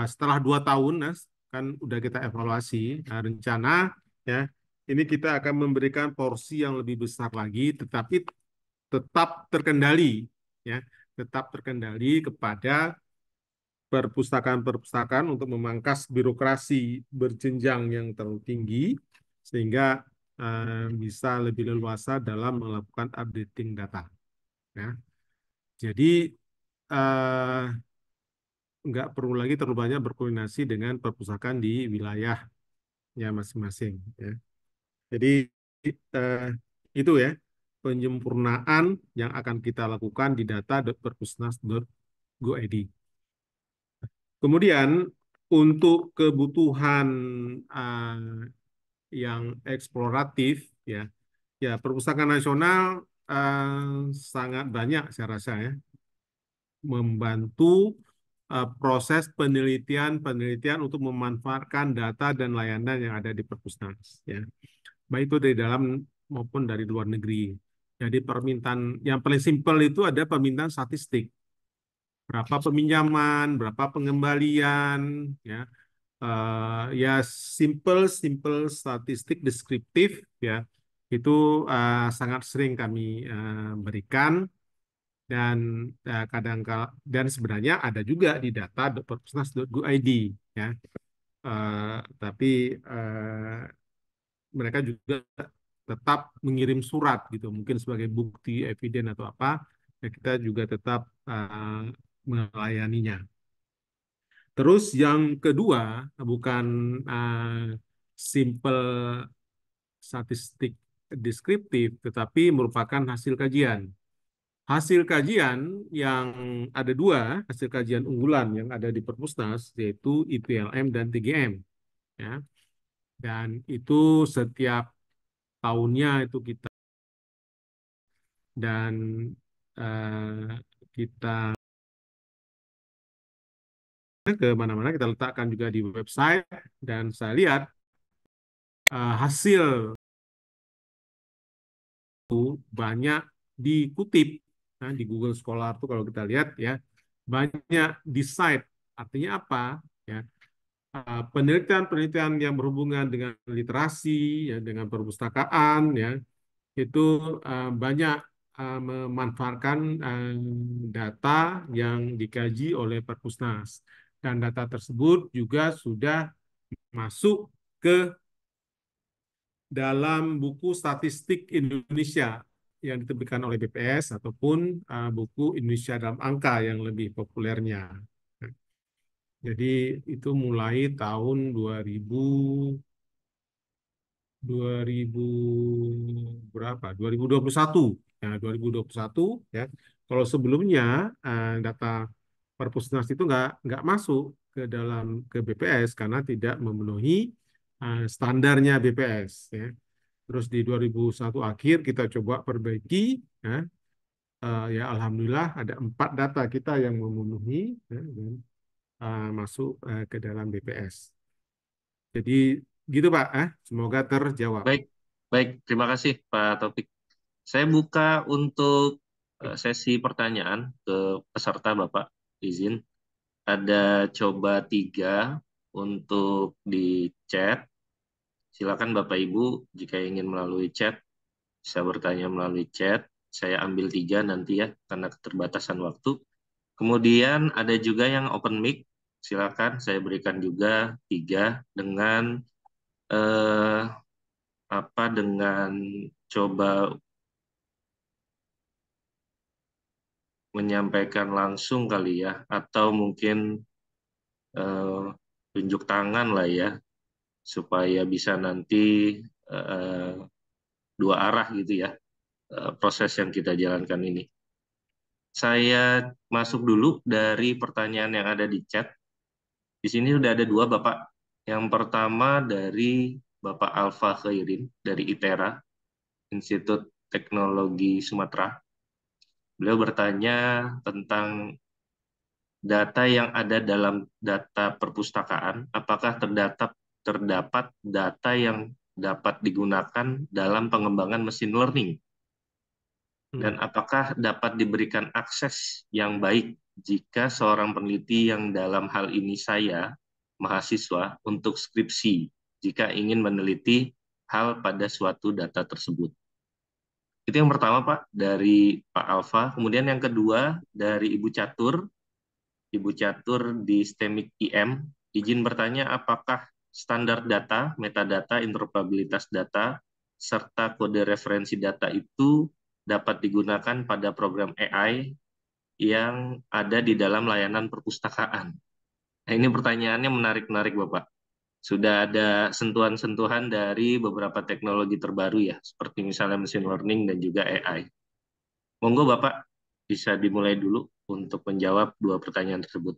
setelah 2 tahun, Nas, kan udah kita evaluasi, rencana ya, ini kita akan memberikan porsi yang lebih besar lagi, tetapi tetap terkendali, ya, tetap terkendali kepada perpustakaan-perpustakaan untuk memangkas birokrasi berjenjang yang terlalu tinggi, sehingga bisa lebih leluasa dalam melakukan updating data. Ya. Jadi eh, nggak perlu lagi terlalu banyak berkoordinasi dengan perpustakaan di wilayahnya masing-masing. Ya. Jadi eh, itu ya penyempurnaan yang akan kita lakukan di data.perpusnas.go.id. Kemudian untuk kebutuhan yang eksploratif, ya, ya perpustakaan nasional sangat banyak saya rasa ya membantu proses penelitian untuk memanfaatkan data dan layanan yang ada di perpusnas, ya, baik itu dari dalam maupun dari luar negeri. Jadi permintaan yang paling simpel itu ada permintaan statistik, berapa peminjaman, berapa pengembalian, ya, ya simple statistik deskriptif, ya, itu sangat sering kami berikan. Dan kadang kala dan sebenarnya ada juga di data.perpusnas.go.id, ya. Tapi mereka juga tetap mengirim surat gitu, mungkin sebagai bukti eviden atau apa, ya kita juga tetap melayaninya. Terus yang kedua, bukan simple statistik deskriptif, tetapi merupakan hasil kajian. Hasil kajian yang ada dua, hasil kajian unggulan yang ada di Perpusnas, yaitu IPLM dan TGM. Ya. Dan itu setiap tahunnya itu kita dan kita ke mana-mana, kita letakkan juga di website, dan saya lihat hasil itu banyak dikutip di Google Scholar tuh kalau kita lihat ya, banyak di site. Artinya apa? Ya, penelitian-penelitian yang berhubungan dengan literasi, ya, dengan perpustakaan, ya, itu banyak memanfaatkan data yang dikaji oleh Perpusnas, dan data tersebut juga sudah masuk ke dalam buku statistik Indonesia yang diterbitkan oleh BPS ataupun buku Indonesia dalam Angka yang lebih populernya. Jadi itu mulai tahun 2000 berapa? 2021. Ya, 2021 ya. Kalau sebelumnya data Perpusnas itu nggak masuk ke dalam ke BPS karena tidak memenuhi standarnya BPS, ya. Terus di 2001 akhir kita coba perbaiki, ya, ya alhamdulillah ada 4 data kita yang memenuhi, ya, dan masuk ke dalam BPS. Jadi gitu Pak, semoga terjawab. Baik, baik. Terima kasih Pak Taufik. Saya buka untuk sesi pertanyaan ke peserta Bapak. Izin. Ada coba 3 untuk di chat. Silakan Bapak Ibu jika ingin melalui chat, bisa bertanya melalui chat. Saya ambil 3 nanti ya, karena keterbatasan waktu. Kemudian ada juga yang open mic. Silakan saya berikan juga 3 dengan eh, dengan coba menyampaikan langsung kali ya, atau mungkin eh, tunjuk tangan lah ya, supaya bisa nanti eh, 2 arah gitu ya, proses yang kita jalankan ini. Saya masuk dulu dari pertanyaan yang ada di chat. Di sini sudah ada dua, Bapak. Yang pertama dari Bapak Alfa Khairin dari ITERA, Institut Teknologi Sumatera. Beliau bertanya tentang data yang ada dalam data perpustakaan, apakah terdapat data yang dapat digunakan dalam pengembangan mesin learning, dan apakah dapat diberikan akses yang baik jika seorang peneliti yang dalam hal ini saya, mahasiswa, untuk skripsi, jika ingin meneliti hal pada suatu data tersebut. Itu yang pertama, Pak, dari Pak Alfa. Kemudian yang kedua, dari Ibu Catur. Ibu Catur di STEMIC IM, izin bertanya apakah standar data, metadata, interoperabilitas data, serta kode referensi data itu dapat digunakan pada program AI yang ada di dalam layanan perpustakaan. Nah, ini pertanyaannya menarik-menarik, Bapak. Sudah ada sentuhan-sentuhan dari beberapa teknologi terbaru ya, seperti misalnya machine learning dan juga AI. Monggo Bapak, bisa dimulai dulu untuk menjawab dua pertanyaan tersebut.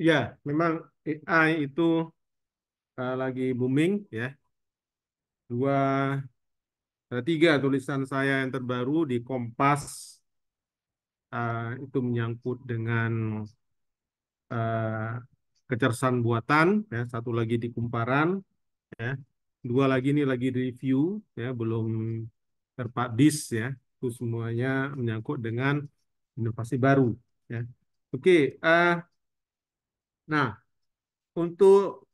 Ya, memang AI itu lagi booming ya. Ada tiga tulisan saya yang terbaru di Kompas itu menyangkut dengan uh, kecerdasan buatan, ya. Satu lagi di Kumparan, ya. Dua lagi ini lagi di review, ya, belum terpublish ya. Itu semuanya menyangkut dengan inovasi baru, ya. Oke, nah untuk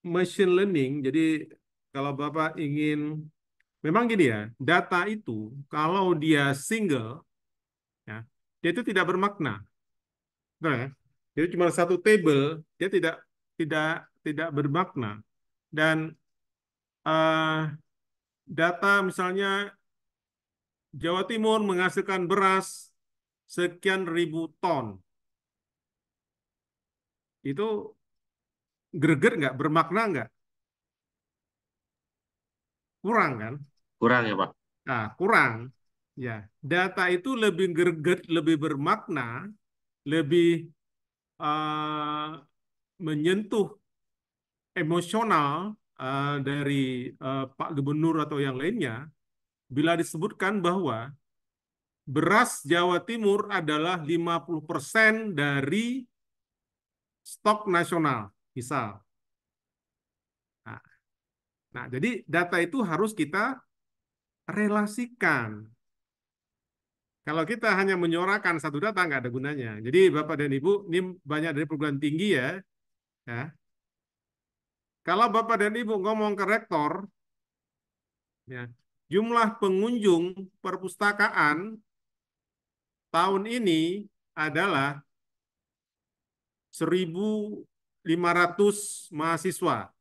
machine learning, jadi kalau Bapak ingin, memang gini ya, data itu kalau dia single, ya, dia itu tidak bermakna. Betul ya? Jadi cuma satu table, dia tidak tidak bermakna. Dan data misalnya Jawa Timur menghasilkan beras sekian ribu ton, itu greget nggak, bermakna nggak? Kurang kan? Kurang ya Pak? Nah, kurang. Ya, data itu lebih greget, lebih bermakna, lebih uh, menyentuh emosional dari Pak Gubernur atau yang lainnya bila disebutkan bahwa beras Jawa Timur adalah 50% dari stok nasional, misal. Nah, jadi data itu harus kita relasikan. Kalau kita hanya menyorakan satu data, nggak ada gunanya. Jadi Bapak dan Ibu, ini banyak dari perguruan tinggi ya. Ya. Kalau Bapak dan Ibu ngomong ke rektor, ya, jumlah pengunjung perpustakaan tahun ini adalah 1.500 mahasiswa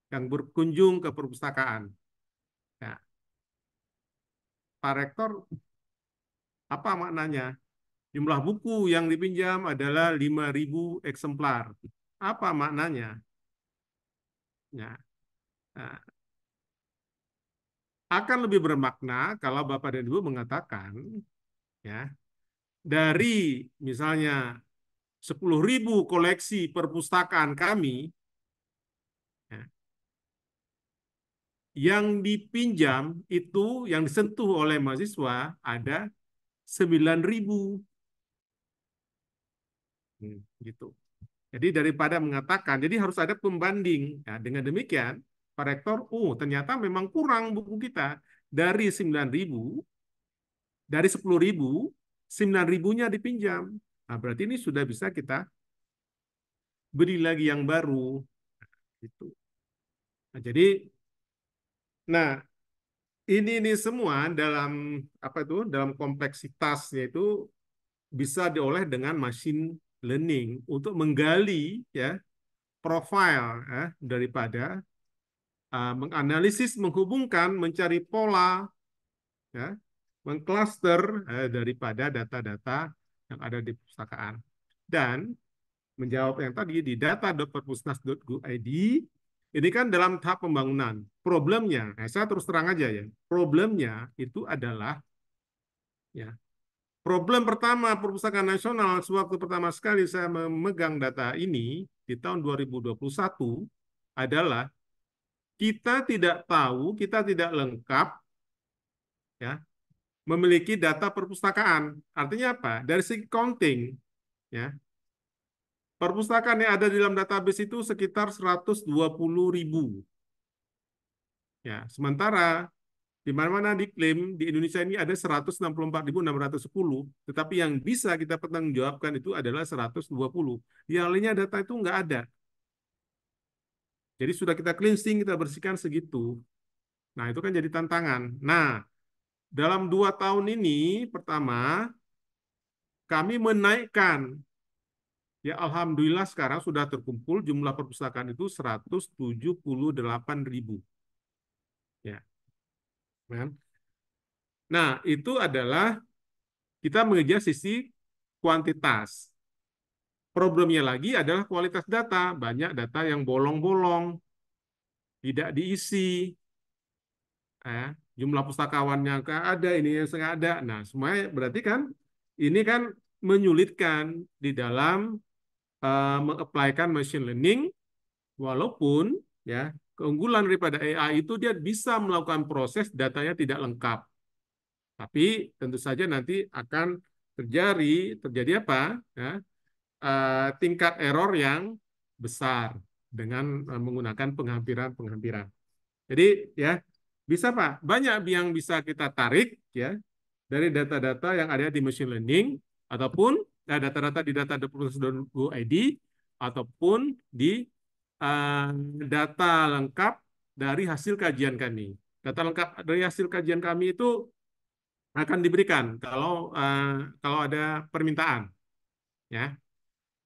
yang berkunjung ke perpustakaan. Ya, Pak Rektor, apa maknanya? Jumlah buku yang dipinjam adalah 5.000 eksemplar. Apa maknanya? Ya, nah, akan lebih bermakna kalau Bapak dan Ibu mengatakan, ya, dari misalnya 10.000 koleksi perpustakaan kami, ya, yang dipinjam itu, yang disentuh oleh mahasiswa ada 9.000. Gitu. Jadi daripada mengatakan, jadi harus ada pembanding. Nah, dengan demikian, Pak Rektor, ternyata memang kurang buku kita. Dari 9.000, dari 10.000, 9.000-nya dipinjam. Nah, berarti ini sudah bisa kita beri lagi yang baru. Gitu. Nah, jadi, nah ini semua dalam apa itu? Dalam kompleksitasnya itu bisa diolah dengan machine learning untuk menggali ya profil ya, daripada menganalisis, menghubungkan, mencari pola, ya, mengcluster daripada data-data yang ada di perpustakaan. Dan menjawab yang tadi di data.perpusnas.go.id, ini kan dalam tahap pembangunan. Problemnya, saya terus terang aja ya, problemnya itu adalah ya Problem pertama Perpustakaan Nasional sewaktu pertama sekali saya memegang data ini di tahun 2021 adalah kita tidak tahu, kita tidak lengkap ya, memiliki data perpustakaan. Artinya apa? Dari segi counting ya. Perpustakaan yang ada di dalam database itu sekitar 120.000 ya. Sementara di mana-mana diklaim di Indonesia ini ada 164.610, tetapi yang bisa kita pertanggungjawabkan itu adalah 120. Yang lainnya data itu nggak ada. Jadi sudah kita cleansing, kita bersihkan segitu. Nah, itu kan jadi tantangan. Nah, dalam 2 tahun ini, pertama, kami menaikkan, ya Alhamdulillah sekarang sudah terkumpul jumlah perpustakaan itu 178.000. Ya, kan? Nah, itu adalah kita mengejar sisi kuantitas. Problemnya lagi adalah kualitas data. Banyak data yang bolong-bolong, tidak diisi. Jumlah pustakawannya nggak ada, ini yang nggak ada. Nah, semuanya berarti kan ini kan menyulitkan di dalam mengaplikan machine learning, walaupun ya keunggulan daripada AI itu dia bisa melakukan proses datanya tidak lengkap. Tapi tentu saja nanti akan terjadi apa? Ya, tingkat error yang besar dengan menggunakan penghampiran-penghampiran. Jadi ya bisa Pak, banyak yang bisa kita tarik ya dari data-data yang ada di machine learning ataupun data-data di data.proses.go.id ataupun di uh, data lengkap dari hasil kajian kami. Data lengkap dari hasil kajian kami itu akan diberikan kalau ada permintaan ya.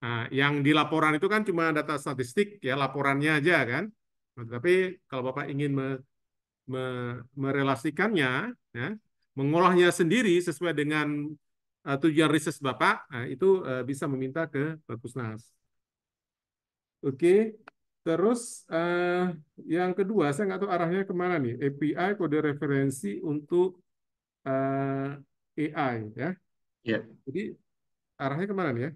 Nah, yang di laporan itu kan cuma data statistik ya, laporannya aja kan. Nah, tapi kalau Bapak ingin merelasikannya, ya, mengolahnya sendiri sesuai dengan tujuan riset Bapak, nah, itu bisa meminta ke Perpusnas. Oke, terus yang kedua, saya nggak tahu arahnya kemana nih, API kode referensi untuk AI, ya. Ya. Jadi arahnya kemana nih ya?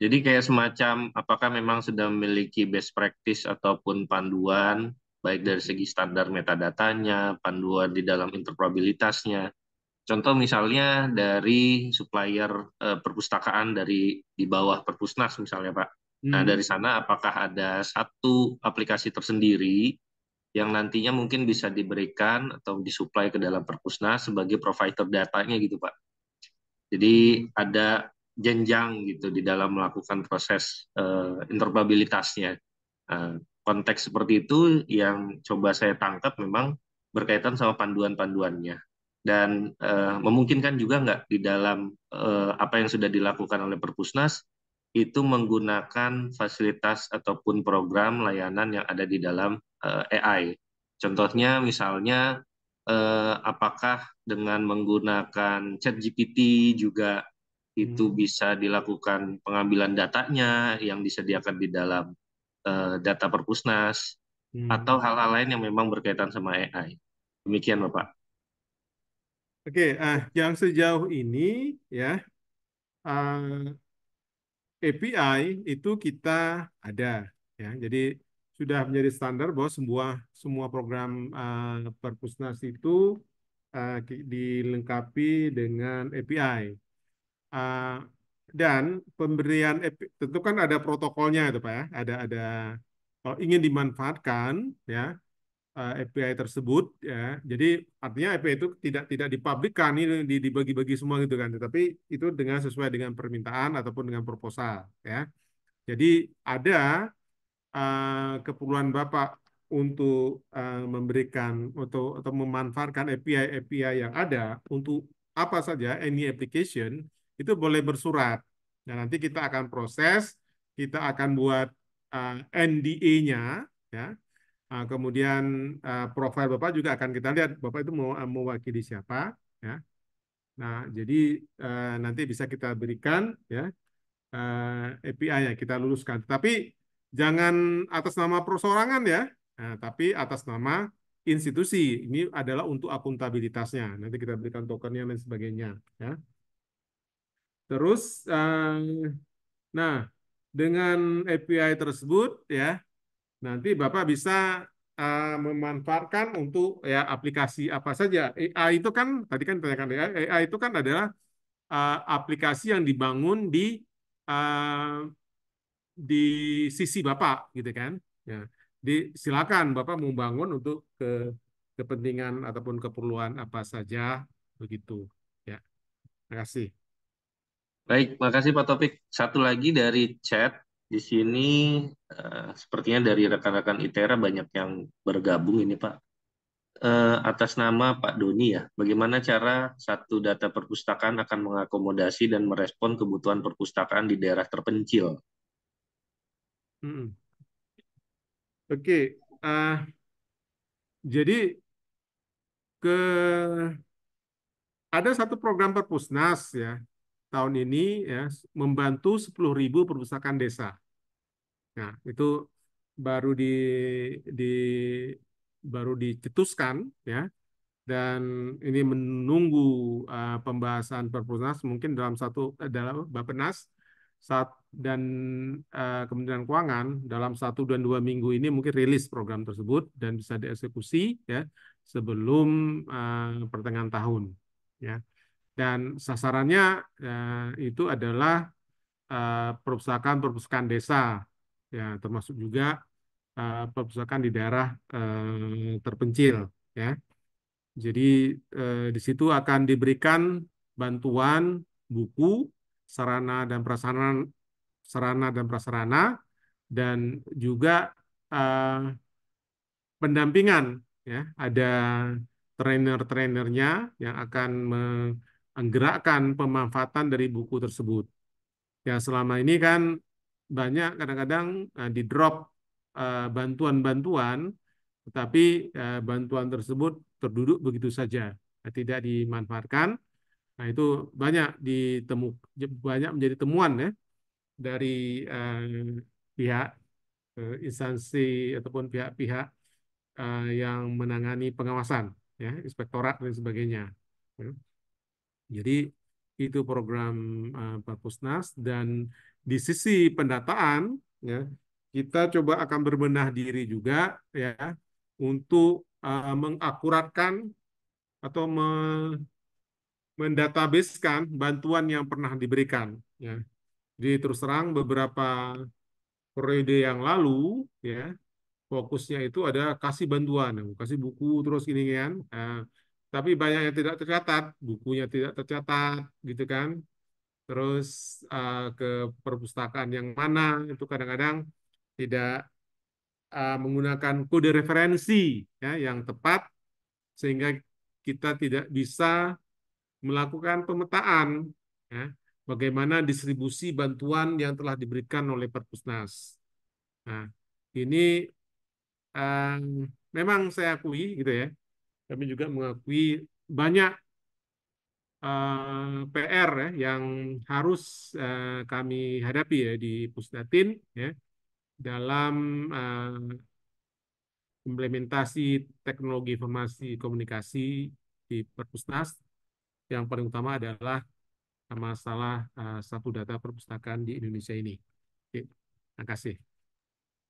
Jadi kayak semacam apakah memang sudah memiliki best practice ataupun panduan, baik dari segi standar metadatanya, panduan di dalam interoperabilitasnya. Contoh misalnya dari supplier perpustakaan di bawah Perpusnas misalnya Pak. Nah dari sana apakah ada satu aplikasi tersendiri yang nantinya mungkin bisa diberikan atau disuplai ke dalam Perpusnas sebagai provider datanya gitu Pak. Jadi ada jenjang gitu di dalam melakukan proses interoperabilitasnya. Konteks seperti itu yang coba saya tangkap memang berkaitan sama panduan-panduannya. Dan memungkinkan juga nggak di dalam apa yang sudah dilakukan oleh Perpusnas itu menggunakan fasilitas ataupun program layanan yang ada di dalam AI. Contohnya misalnya apakah dengan menggunakan ChatGPT juga itu bisa dilakukan pengambilan datanya yang disediakan di dalam data Perpusnas atau hal-hal lain yang memang berkaitan sama AI. Demikian Bapak. Oke, yang sejauh ini ya API itu kita ada ya. Jadi sudah menjadi standar bahwa semua program Perpusnas itu dilengkapi dengan API. Dan pemberian tentu kan ada protokolnya itu Pak ya. Ada kalau ingin dimanfaatkan ya API tersebut ya. Jadi artinya API itu tidak dipublikkan ini dibagi-bagi semua gitu kan, tetapi itu dengan sesuai dengan permintaan ataupun dengan proposal ya. Jadi ada keperluan Bapak untuk memberikan atau memanfaatkan API yang ada untuk apa saja any application itu boleh bersurat. Nah, nanti kita akan proses, kita akan buat NDA-nya ya. Kemudian profil Bapak juga akan kita lihat Bapak itu mau mewakili siapa ya. Nah, jadi nanti bisa kita berikan ya API-nya kita luluskan. Tapi jangan atas nama perorangan ya, tapi atas nama institusi. Ini adalah untuk akuntabilitasnya. Nanti kita berikan tokennya dan sebagainya ya. Terus, nah, dengan API tersebut ya, nanti Bapak bisa memanfaatkan untuk ya aplikasi apa saja. AI itu kan tadi kan ditanyakan AI itu kan adalah aplikasi yang dibangun uh, di sisi Bapak gitu kan. Ya. Silakan Bapak mau bangun untuk kepentingan ataupun keperluan apa saja begitu. Ya, terima kasih. Baik, makasih Pak Topik. Satu lagi dari chat di sini, sepertinya dari rekan-rekan ITERA banyak yang bergabung ini Pak. Atas nama Pak Doni ya, bagaimana cara satu data perpustakaan akan mengakomodasi dan merespon kebutuhan perpustakaan di daerah terpencil? Mm-mm. Oke, jadi ke ada satu program Perpusnas ya tahun ini ya membantu 10.000 perpustakaan desa. Nah, itu baru di baru dicetuskan ya dan ini menunggu pembahasan Perpusnas mungkin dalam Bappenas saat dan Kementerian Keuangan dalam 1 dan 2 minggu ini mungkin rilis program tersebut dan bisa dieksekusi ya sebelum pertengahan tahun ya dan sasarannya itu adalah perpustakaan desa ya termasuk juga perpustakaan di daerah terpencil ya. Jadi di situ akan diberikan bantuan buku, sarana dan prasarana, dan juga eh, pendampingan. Ya, ada trainer-trainernya yang akan menggerakkan pemanfaatan dari buku tersebut. Ya, selama ini kan banyak kadang-kadang di drop bantuan-bantuan, tetapi bantuan tersebut terduduk begitu saja, tidak dimanfaatkan. Nah, itu banyak banyak menjadi temuan ya dari pihak instansi ataupun pihak-pihak yang menangani pengawasan, ya, inspektorat dan sebagainya. Ya. Jadi itu program Perpusnas dan di sisi pendataan ya kita coba akan berbenah diri juga ya untuk mengakuratkan atau mendatabasekan bantuan yang pernah diberikan ya. Jadi terus terang beberapa periode yang lalu ya fokusnya itu ada kasih bantuan, kasih buku terus gini kan. Tapi banyak yang tidak tercatat, bukunya tidak tercatat gitu kan. Terus ke perpustakaan yang mana itu kadang-kadang tidak menggunakan kode referensi ya yang tepat sehingga kita tidak bisa melakukan pemetaan ya, bagaimana distribusi bantuan yang telah diberikan oleh Perpusnas. Nah, ini eh, memang saya akui gitu ya. Kami juga mengakui banyak PR ya yang harus kami hadapi ya di Pusdatin ya dalam implementasi teknologi informasi komunikasi di Perpusnas. Yang paling utama adalah masalah satu data perpustakaan di Indonesia ini. Oke, terima kasih.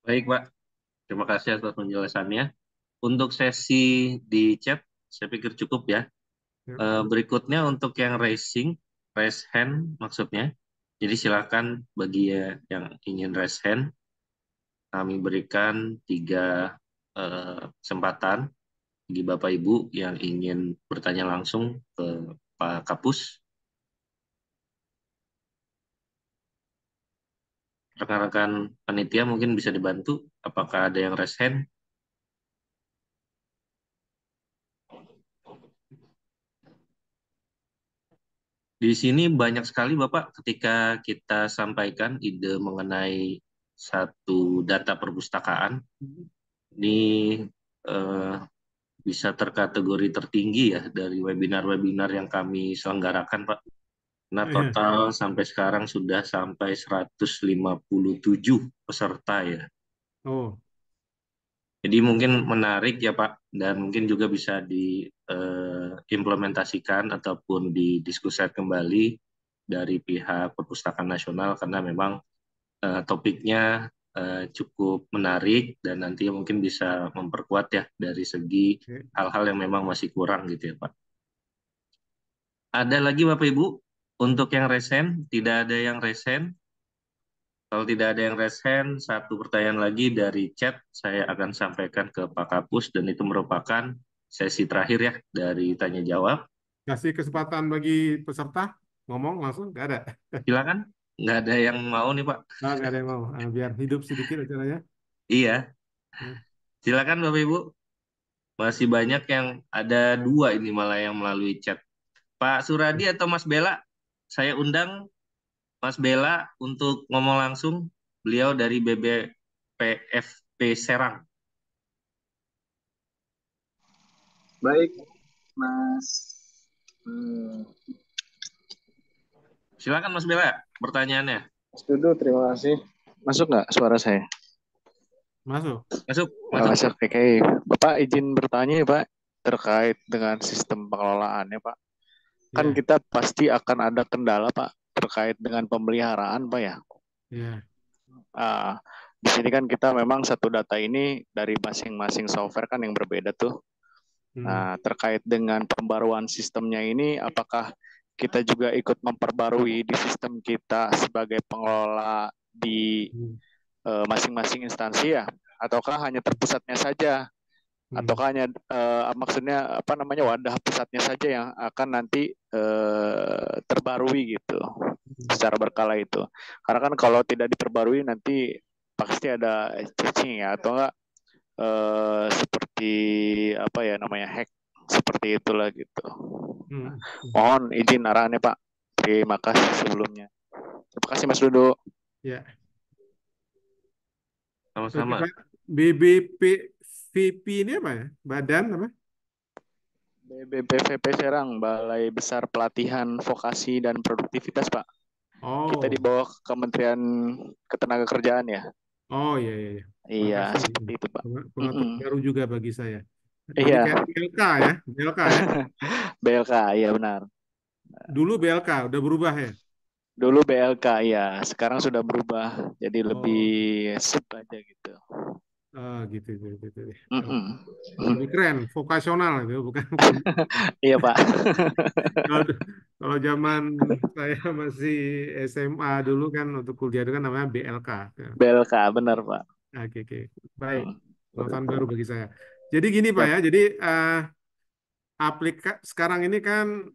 Baik Pak, terima kasih atas penjelasannya. Untuk sesi di chat, saya pikir cukup ya. Ya. Berikutnya untuk yang raise hand maksudnya. Jadi silakan bagi yang ingin raise hand, kami berikan 3 kesempatan bagi Bapak Ibu yang ingin bertanya langsung ke Pak Kapus. Rekan-rekan panitia mungkin bisa dibantu. Apakah ada yang raise hand? Di sini banyak sekali Bapak ketika kita sampaikan ide mengenai satu data perpustakaan, ini eh, bisa terkategori tertinggi ya dari webinar-webinar yang kami selenggarakan Pak. Nah Iya. total sampai sekarang sudah sampai 157 peserta ya. Oh, Jadi mungkin menarik ya Pak, dan mungkin juga bisa diimplementasikan ataupun didiskusikan kembali dari pihak Perpustakaan Nasional karena memang topiknya cukup menarik dan nanti mungkin bisa memperkuat ya dari segi Oke. hal-hal yang memang masih kurang gitu ya Pak. Ada lagi Bapak Ibu untuk yang resen? Tidak ada yang resen. Kalau tidak ada yang resen, satu pertanyaan lagi dari chat saya akan sampaikan ke Pak Kapus dan itu merupakan sesi terakhir ya dari tanya jawab. Kasih kesempatan bagi peserta ngomong langsung, nggak ada. Silakan. Nggak ada yang mau nih Pak. Nah, nggak ada yang mau. Biar hidup sedikit acaranya. Iya, Hmm. silakan Bapak Ibu. Masih banyak yang ada dua ini malah yang melalui chat. Pak Suradi atau Mas Bella, saya undang Mas Bella untuk ngomong langsung. Beliau dari BBPFP Serang. Baik, Mas. Hmm, Silakan Mas Bella, pertanyaannya. Mas Dudu, terima kasih. Masuk nggak suara saya? Masuk. Masuk, Oh, masuk. masuk. Oke. Bapak izin bertanya ya, Pak, terkait dengan sistem pengelolaannya, Pak. Kan Ya, kita pasti akan ada kendala, Pak, terkait dengan pemeliharaan, Pak ya. ya. Ah, di sini kan kita memang satu data ini dari masing-masing software kan yang berbeda tuh. Hmm. Nah, terkait dengan pembaruan sistemnya ini, apakah kita juga ikut memperbarui di sistem kita sebagai pengelola di Hmm. masing-masing instansi ya? Ataukah hanya terpusatnya saja? Hmm. Ataukah hanya maksudnya apa namanya wadah pusatnya saja yang akan nanti terbarui gitu secara berkala itu? Karena kan kalau tidak diperbarui nanti pasti ada cacing ya atau enggak seperti apa ya namanya hack seperti itulah gitu. Hmm. Mohon izin arahannya Pak. Terima kasih sebelumnya. Terima kasih Mas Dudu. Ya. Oke, Sama-sama. Pak. BBPVP ini apa ya? Badan apa? BBPVP Serang, Balai Besar Pelatihan Vokasi dan Produktivitas Pak. Kita Oh, di bawah Kementerian Ketenagakerjaan ya. oh iya, iya, iya. Iya, Makasih. seperti itu Pak. Pengetahuan baru juga bagi saya. Jadi Iya, kayak BLK ya, BLK ya. BLK, iya benar. Dulu BLK udah berubah ya. Dulu BLK, ya. Sekarang sudah berubah, jadi lebih Oh, sub aja gitu. gitu, gitu, gitu. Mm-mm. Lebih keren, vokasional itu, bukan. Iya Pak. Kalau kalau zaman saya masih SMA dulu kan untuk kuliah itu kan namanya BLK. Ya. BLK, benar Pak. Oke, oke. Baik, Mm. pengetahuan baru bagi saya. Jadi gini Pak Siap. ya, jadi sekarang ini kan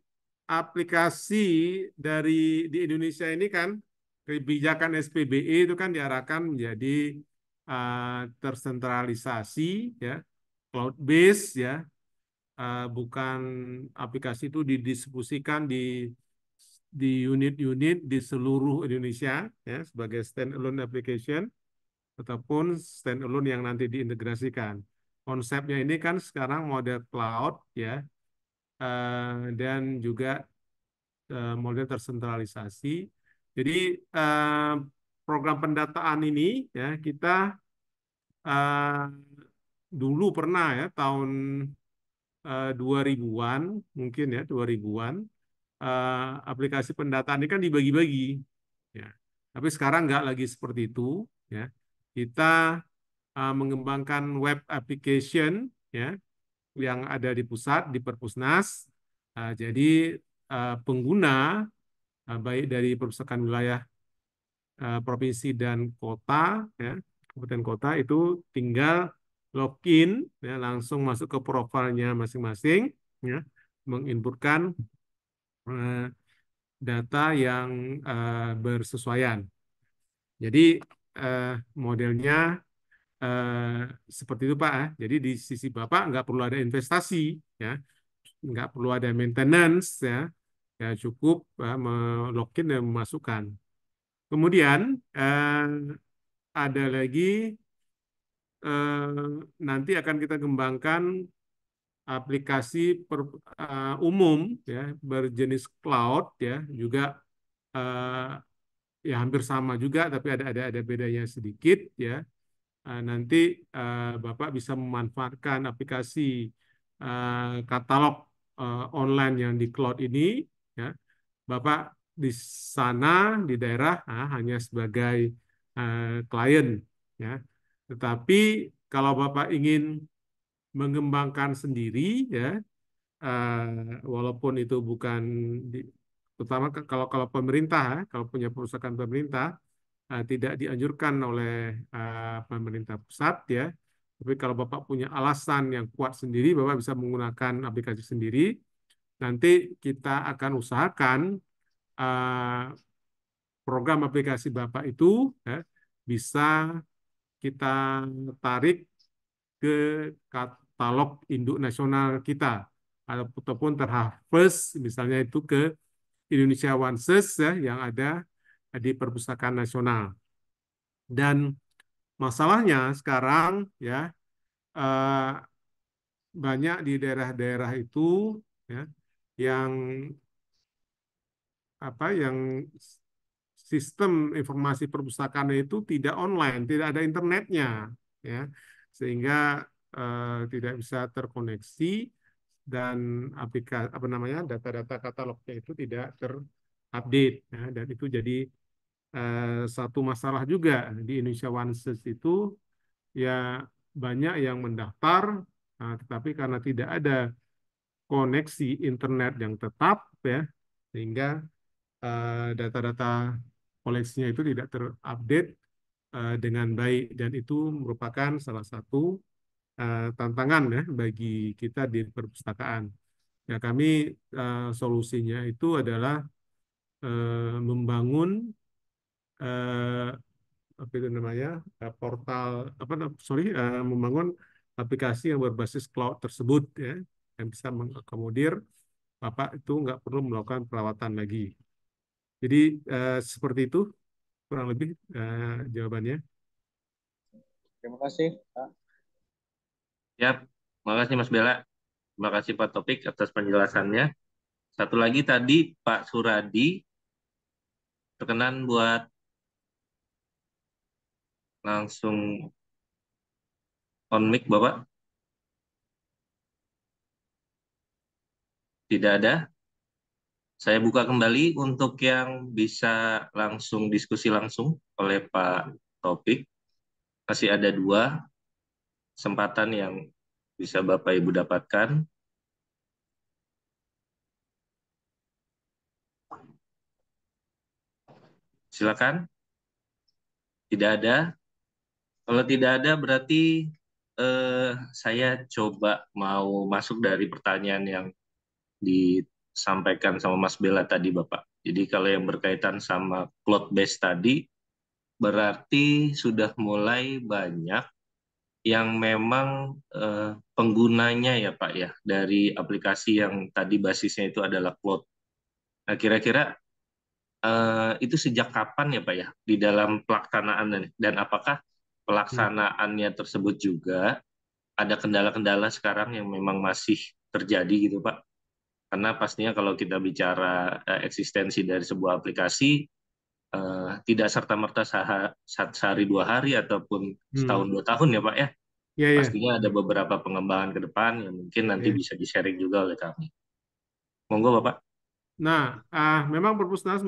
aplikasi dari di Indonesia ini kan kebijakan SPBE itu kan diarahkan menjadi tersentralisasi ya, cloud base ya, bukan aplikasi itu didistribusikan di unit-unit di seluruh Indonesia ya sebagai standalone application ataupun standalone yang nanti diintegrasikan. Konsepnya ini kan sekarang model cloud ya, dan juga model tersentralisasi. Jadi program pendataan ini ya kita eh, dulu pernah ya tahun 2000-an mungkin ya 2000-an aplikasi pendataan ini kan dibagi-bagi ya. Tapi sekarang nggak lagi seperti itu ya. Kita mengembangkan web application ya yang ada di pusat di Perpusnas. Jadi pengguna baik dari perpustakaan wilayah provinsi dan kota ya kabupaten kota itu tinggal login ya langsung masuk ke profilnya masing-masing ya menginputkan eh, data yang bersesuaian. Jadi eh, modelnya seperti itu Pak. Jadi di sisi Bapak nggak perlu ada investasi ya, nggak perlu ada maintenance ya, ya cukup login dan memasukkan. Kemudian ada lagi nanti akan kita kembangkan aplikasi umum ya berjenis cloud ya juga eh, ya hampir sama juga tapi ada bedanya sedikit ya. Nanti Bapak bisa memanfaatkan aplikasi katalog online yang di cloud ini ya. Bapak di sana di daerah hanya sebagai klien, ya. Tetapi kalau Bapak ingin mengembangkan sendiri, ya, walaupun itu bukan di, terutama kalau kalau pemerintah, kalau punya perusahaan pemerintah, tidak dianjurkan oleh pemerintah pusat, ya. Tapi kalau Bapak punya alasan yang kuat sendiri, Bapak bisa menggunakan aplikasi sendiri. Nanti kita akan usahakan program aplikasi Bapak itu, ya, bisa kita tarik ke katalog induk nasional kita, ataupun terharvest misalnya itu ke Indonesia OneSearch, ya, yang ada di Perpustakaan Nasional. Dan masalahnya sekarang, ya, eh, banyak di daerah-daerah itu, ya, yang yang sistem informasi perpustakaan itu tidak online, tidak ada internetnya, ya, sehingga tidak bisa terkoneksi dan aplikasi data-data katalognya itu tidak terupdate, ya, dan itu jadi satu masalah juga di Indonesia OneSearch itu, ya, banyak yang mendaftar, tetapi karena tidak ada koneksi internet yang tetap, ya, sehingga data-data koleksinya itu tidak terupdate dengan baik, dan itu merupakan salah satu tantangan, ya, bagi kita di perpustakaan. Ya, kami solusinya itu adalah membangun apa itu namanya portal membangun aplikasi yang berbasis cloud tersebut, ya, yang bisa mengakomodir Bapak itu nggak perlu melakukan perawatan lagi. Jadi seperti itu kurang lebih jawabannya. Terima kasih, Pak. Ya, makasih Mas Bella. Terima kasih Pak Topik atas penjelasannya. Satu lagi tadi Pak Suradi, berkenan buat langsung on mic Bapak. Tidak ada. Saya buka kembali untuk yang bisa langsung diskusi langsung oleh Pak Topik. Masih ada 2 kesempatan yang bisa Bapak Ibu dapatkan. Silakan. Tidak ada. Kalau tidak ada berarti saya coba mau masuk dari pertanyaan yang disampaikan sama Mas Bella tadi, Bapak. Jadi kalau yang berkaitan sama cloud base tadi, berarti sudah mulai banyak yang memang penggunanya, ya Pak, ya, dari aplikasi yang tadi basisnya itu adalah cloud. Nah, kira-kira itu sejak kapan ya Pak ya di dalam pelaksanaan, dan apakah pelaksanaannya tersebut juga ada kendala-kendala sekarang yang memang masih terjadi gitu Pak? Karena pastinya kalau kita bicara eksistensi dari sebuah aplikasi, tidak serta-merta sehari 2 hari ataupun setahun 2 tahun ya Pak ya. Ya, ya. Pastinya ada beberapa pengembangan ke depan yang mungkin nanti Ya. bisa di-sharing juga oleh kami. Monggo Bapak. Nah, memang Perpusnas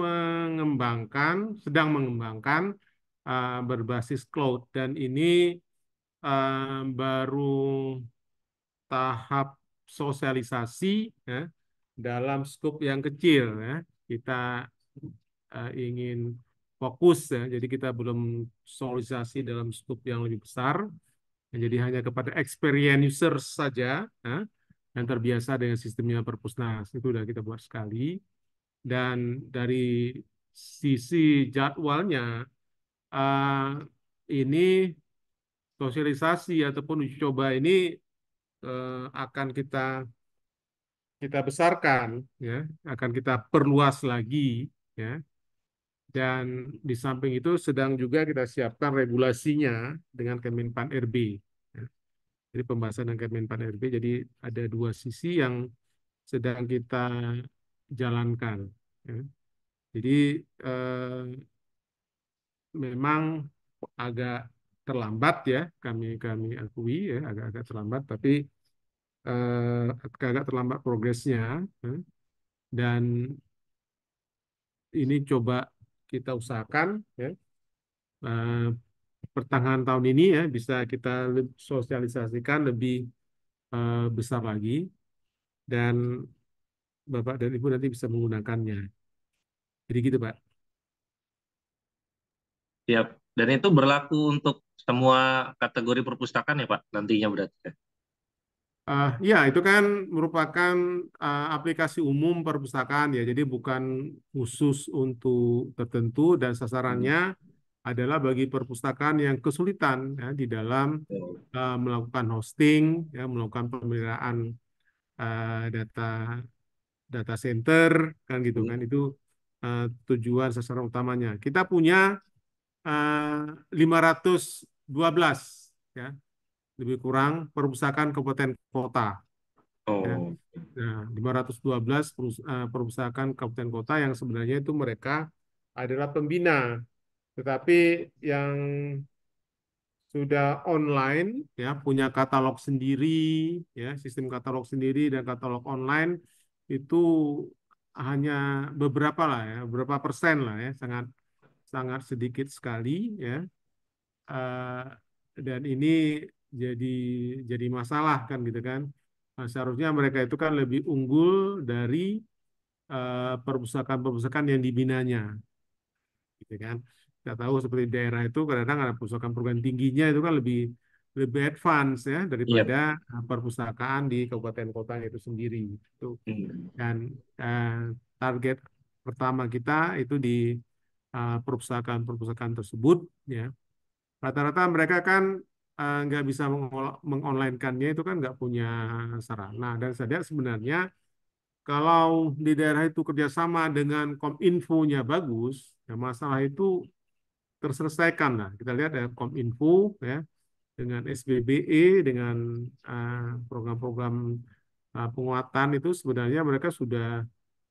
sedang mengembangkan berbasis cloud, dan ini baru tahap sosialisasi, ya, dalam skop yang kecil, ya. Kita ingin fokus, ya, jadi kita belum sosialisasi dalam skop yang lebih besar, jadi hanya kepada experience user saja, ya, yang terbiasa dengan sistemnya Perpusnas. Itu sudah kita buat sekali. Dan dari sisi jadwalnya, ini sosialisasi ataupun uji coba ini akan kita besarkan, ya, akan kita perluas lagi, ya. Dan di samping itu sedang juga kita siapkan regulasinya dengan Kemenpan RB, ya. Jadi pembahasan dengan Kemenpan RB, jadi ada 2 sisi yang sedang kita jalankan, ya. Jadi memang agak terlambat, ya, kami akui, ya, agak terlambat, tapi agak terlambat progresnya, ya. Dan ini coba kita usahakan ya, eh, pertengahan tahun ini ya bisa kita sosialisasikan lebih besar lagi, dan Bapak dan Ibu nanti bisa menggunakannya. Jadi gitu, Pak. Siap. Dan itu berlaku untuk semua kategori perpustakaan ya Pak, nantinya berarti ya? Ya, itu kan merupakan aplikasi umum perpustakaan ya, jadi bukan khusus untuk tertentu, dan sasarannya Hmm. adalah bagi perpustakaan yang kesulitan ya, di dalam Oh. melakukan hosting, ya, melakukan pemeliharaan data data center, kan gitu Hmm. kan, itu tujuan sasaran utamanya. Kita punya 512 ya, lebih kurang perpustakaan kabupaten kota. Ya. Oh. Nah, 512 perpustakaan kabupaten kota yang sebenarnya itu mereka adalah pembina, tetapi yang sudah online ya, punya katalog sendiri ya, sistem katalog sendiri dan katalog online itu hanya beberapa lah ya, beberapa persen lah ya, sangat sangat sedikit sekali ya. Eh, dan ini jadi jadi masalah kan gitu kan. Nah, seharusnya mereka itu kan lebih unggul dari perpustakaan-perpustakaan yang dibinanya, gitu kan. Kita tahu seperti daerah itu kadang-kadang ada perpustakaan perguruan tingginya itu kan lebih lebih advance ya Iya. daripada perpustakaan di kabupaten kota itu sendiri. Itu Hmm. dan target pertama kita itu di perpustakaan-perpustakaan tersebut ya. Rata-rata mereka kan nggak bisa mengonlinekannya, itu kan nggak punya sarana. Dan saya lihat sebenarnya kalau di daerah itu kerjasama dengan Kominfo-nya bagus, ya masalah itu terselesaikan lah. Kita lihat ya Kominfo ya, dengan SBBE, dengan program-program penguatan itu sebenarnya mereka sudah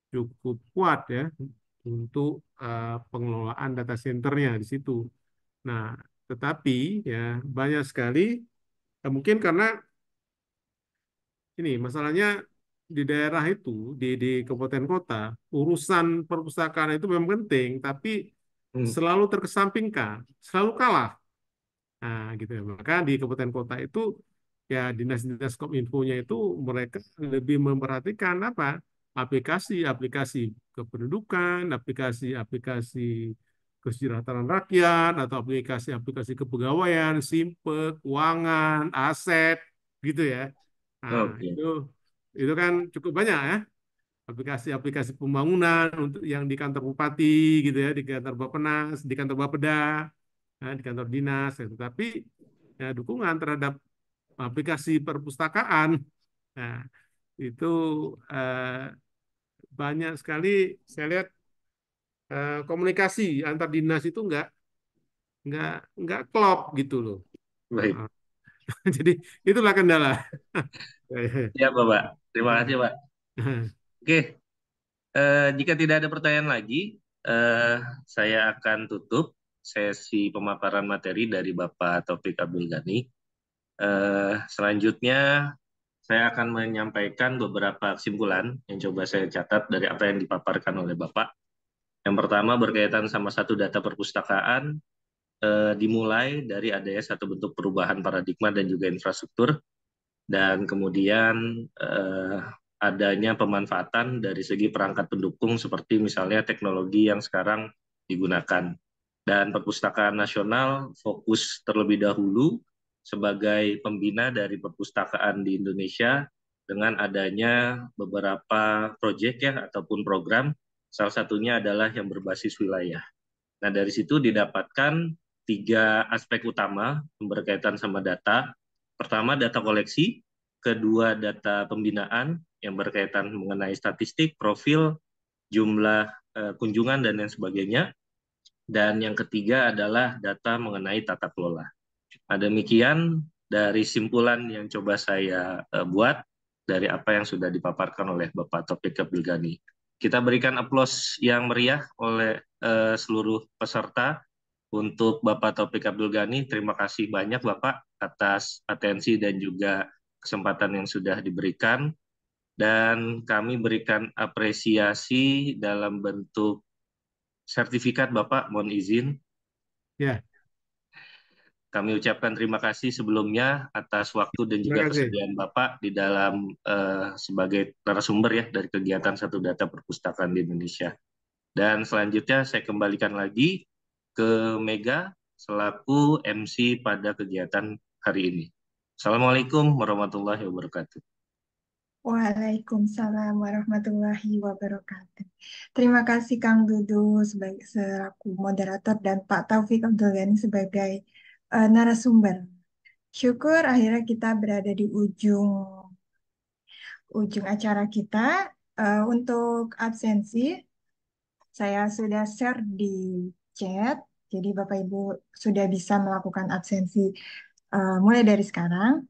cukup kuat ya untuk pengelolaan data centernya di situ. Nah, tetapi ya banyak sekali mungkin karena ini masalahnya di daerah itu, di kabupaten kota, urusan perpustakaan itu memang penting, tapi Hmm. selalu terkesampingkan, selalu kalah. Nah, gitu ya. Maka di kabupaten kota itu ya dinas-dinas Kominfo-nya itu mereka lebih memperhatikan apa? Aplikasi-aplikasi kependudukan, aplikasi-aplikasi kesejahteraan rakyat, atau aplikasi-aplikasi kepegawaian, SIMPE, keuangan, aset, gitu ya. Nah, Oke. itu kan cukup banyak ya, aplikasi-aplikasi pembangunan untuk yang di kantor bupati gitu ya, di kantor Bappenas, di kantor Bapeda, di kantor dinas, ya. Tetapi ya, dukungan terhadap aplikasi perpustakaan, nah, itu eh, banyak sekali saya lihat komunikasi antar dinas itu nggak nggak klop gitu loh. Baik. Jadi itulah kendala. Siap Bapak. Terima kasih Pak. Oke. Jika tidak ada pertanyaan lagi, saya akan tutup sesi pemaparan materi dari Bapak Taufik Abdul Ghani. Selanjutnya, saya akan menyampaikan beberapa kesimpulan yang coba saya catat dari apa yang dipaparkan oleh Bapak. Yang pertama berkaitan sama satu data perpustakaan, dimulai dari adanya satu bentuk perubahan paradigma dan juga infrastruktur, dan kemudian adanya pemanfaatan dari segi perangkat pendukung seperti misalnya teknologi yang sekarang digunakan. Dan Perpustakaan Nasional fokus terlebih dahulu sebagai pembina dari perpustakaan di Indonesia dengan adanya beberapa proyek ya ataupun program, salah satunya adalah yang berbasis wilayah. Nah, dari situ didapatkan tiga aspek utama yang berkaitan sama data. Pertama, data koleksi. Kedua, data pembinaan yang berkaitan mengenai statistik, profil, jumlah kunjungan, dan lain sebagainya. Dan yang ketiga adalah data mengenai tata kelola. Nah, demikian dari simpulan yang coba saya buat dari apa yang sudah dipaparkan oleh Bapak Taufik Abdul Ghani. Kita berikan aplaus yang meriah oleh seluruh peserta untuk Bapak Taufik Abdul Ghani. Terima kasih banyak Bapak atas atensi dan juga kesempatan yang sudah diberikan. Dan kami berikan apresiasi dalam bentuk sertifikat Bapak, mohon izin. Ya, Kami ucapkan terima kasih sebelumnya atas waktu dan terima juga kasih. kesediaan Bapak di dalam sebagai narasumber ya dari kegiatan Satu Data Perpustakaan di Indonesia. Dan selanjutnya saya kembalikan lagi ke Mega selaku MC pada kegiatan hari ini. Assalamualaikum warahmatullahi wabarakatuh. Waalaikumsalam warahmatullahi wabarakatuh. Terima kasih Kang Dudu sebagai selaku moderator dan Pak Taufik Abdul Ghani sebagai narasumber. Syukur akhirnya kita berada di ujung ujung acara kita. Untuk absensi, saya sudah share di chat, jadi Bapak Ibu sudah bisa melakukan absensi mulai dari sekarang.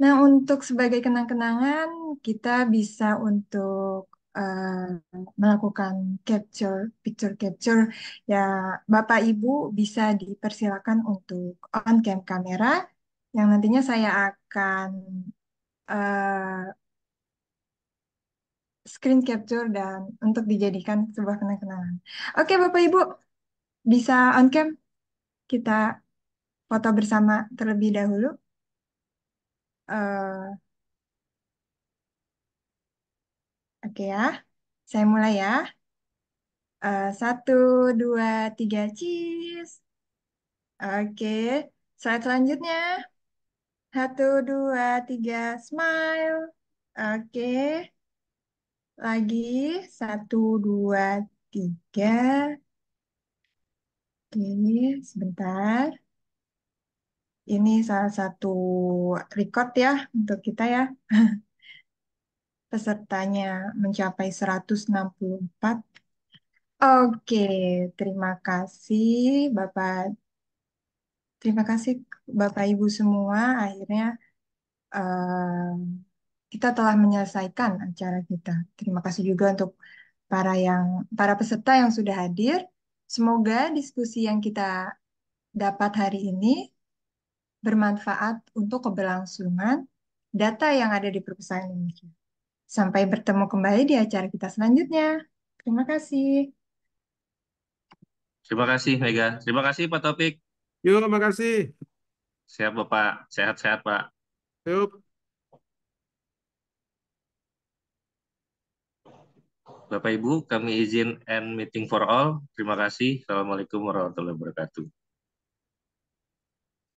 Nah, untuk sebagai kenang-kenangan, kita bisa untuk melakukan picture capture. Ya, Bapak Ibu bisa dipersilakan untuk on cam kamera, yang nantinya saya akan eh, screen capture dan untuk dijadikan sebuah kenang-kenangan. Oke, Bapak Ibu, bisa on cam, kita foto bersama terlebih dahulu. Eh, oke ya, saya mulai ya. Satu, dua, tiga, cheese. Oke, slide selanjutnya. Satu, dua, tiga, smile. Oke, lagi. Satu, dua, tiga. Oke, sebentar. Ini salah satu record ya untuk kita ya. Pesertanya mencapai 164. Oke, terima kasih Bapak. Terima kasih Bapak Ibu semua. Akhirnya eh, kita telah menyelesaikan acara kita. Terima kasih juga untuk para peserta yang sudah hadir. Semoga diskusi yang kita dapat hari ini bermanfaat untuk keberlangsungan data yang ada di perpustakaan Indonesia. Sampai bertemu kembali di acara kita selanjutnya. Terima kasih. Terima kasih Mega. Terima kasih Pak Taufik. Yuk, terima kasih. Siap Bapak. Sehat-sehat Pak. Yuk. Bapak Ibu, kami izin end meeting for all. Terima kasih. Assalamualaikum warahmatullahi wabarakatuh.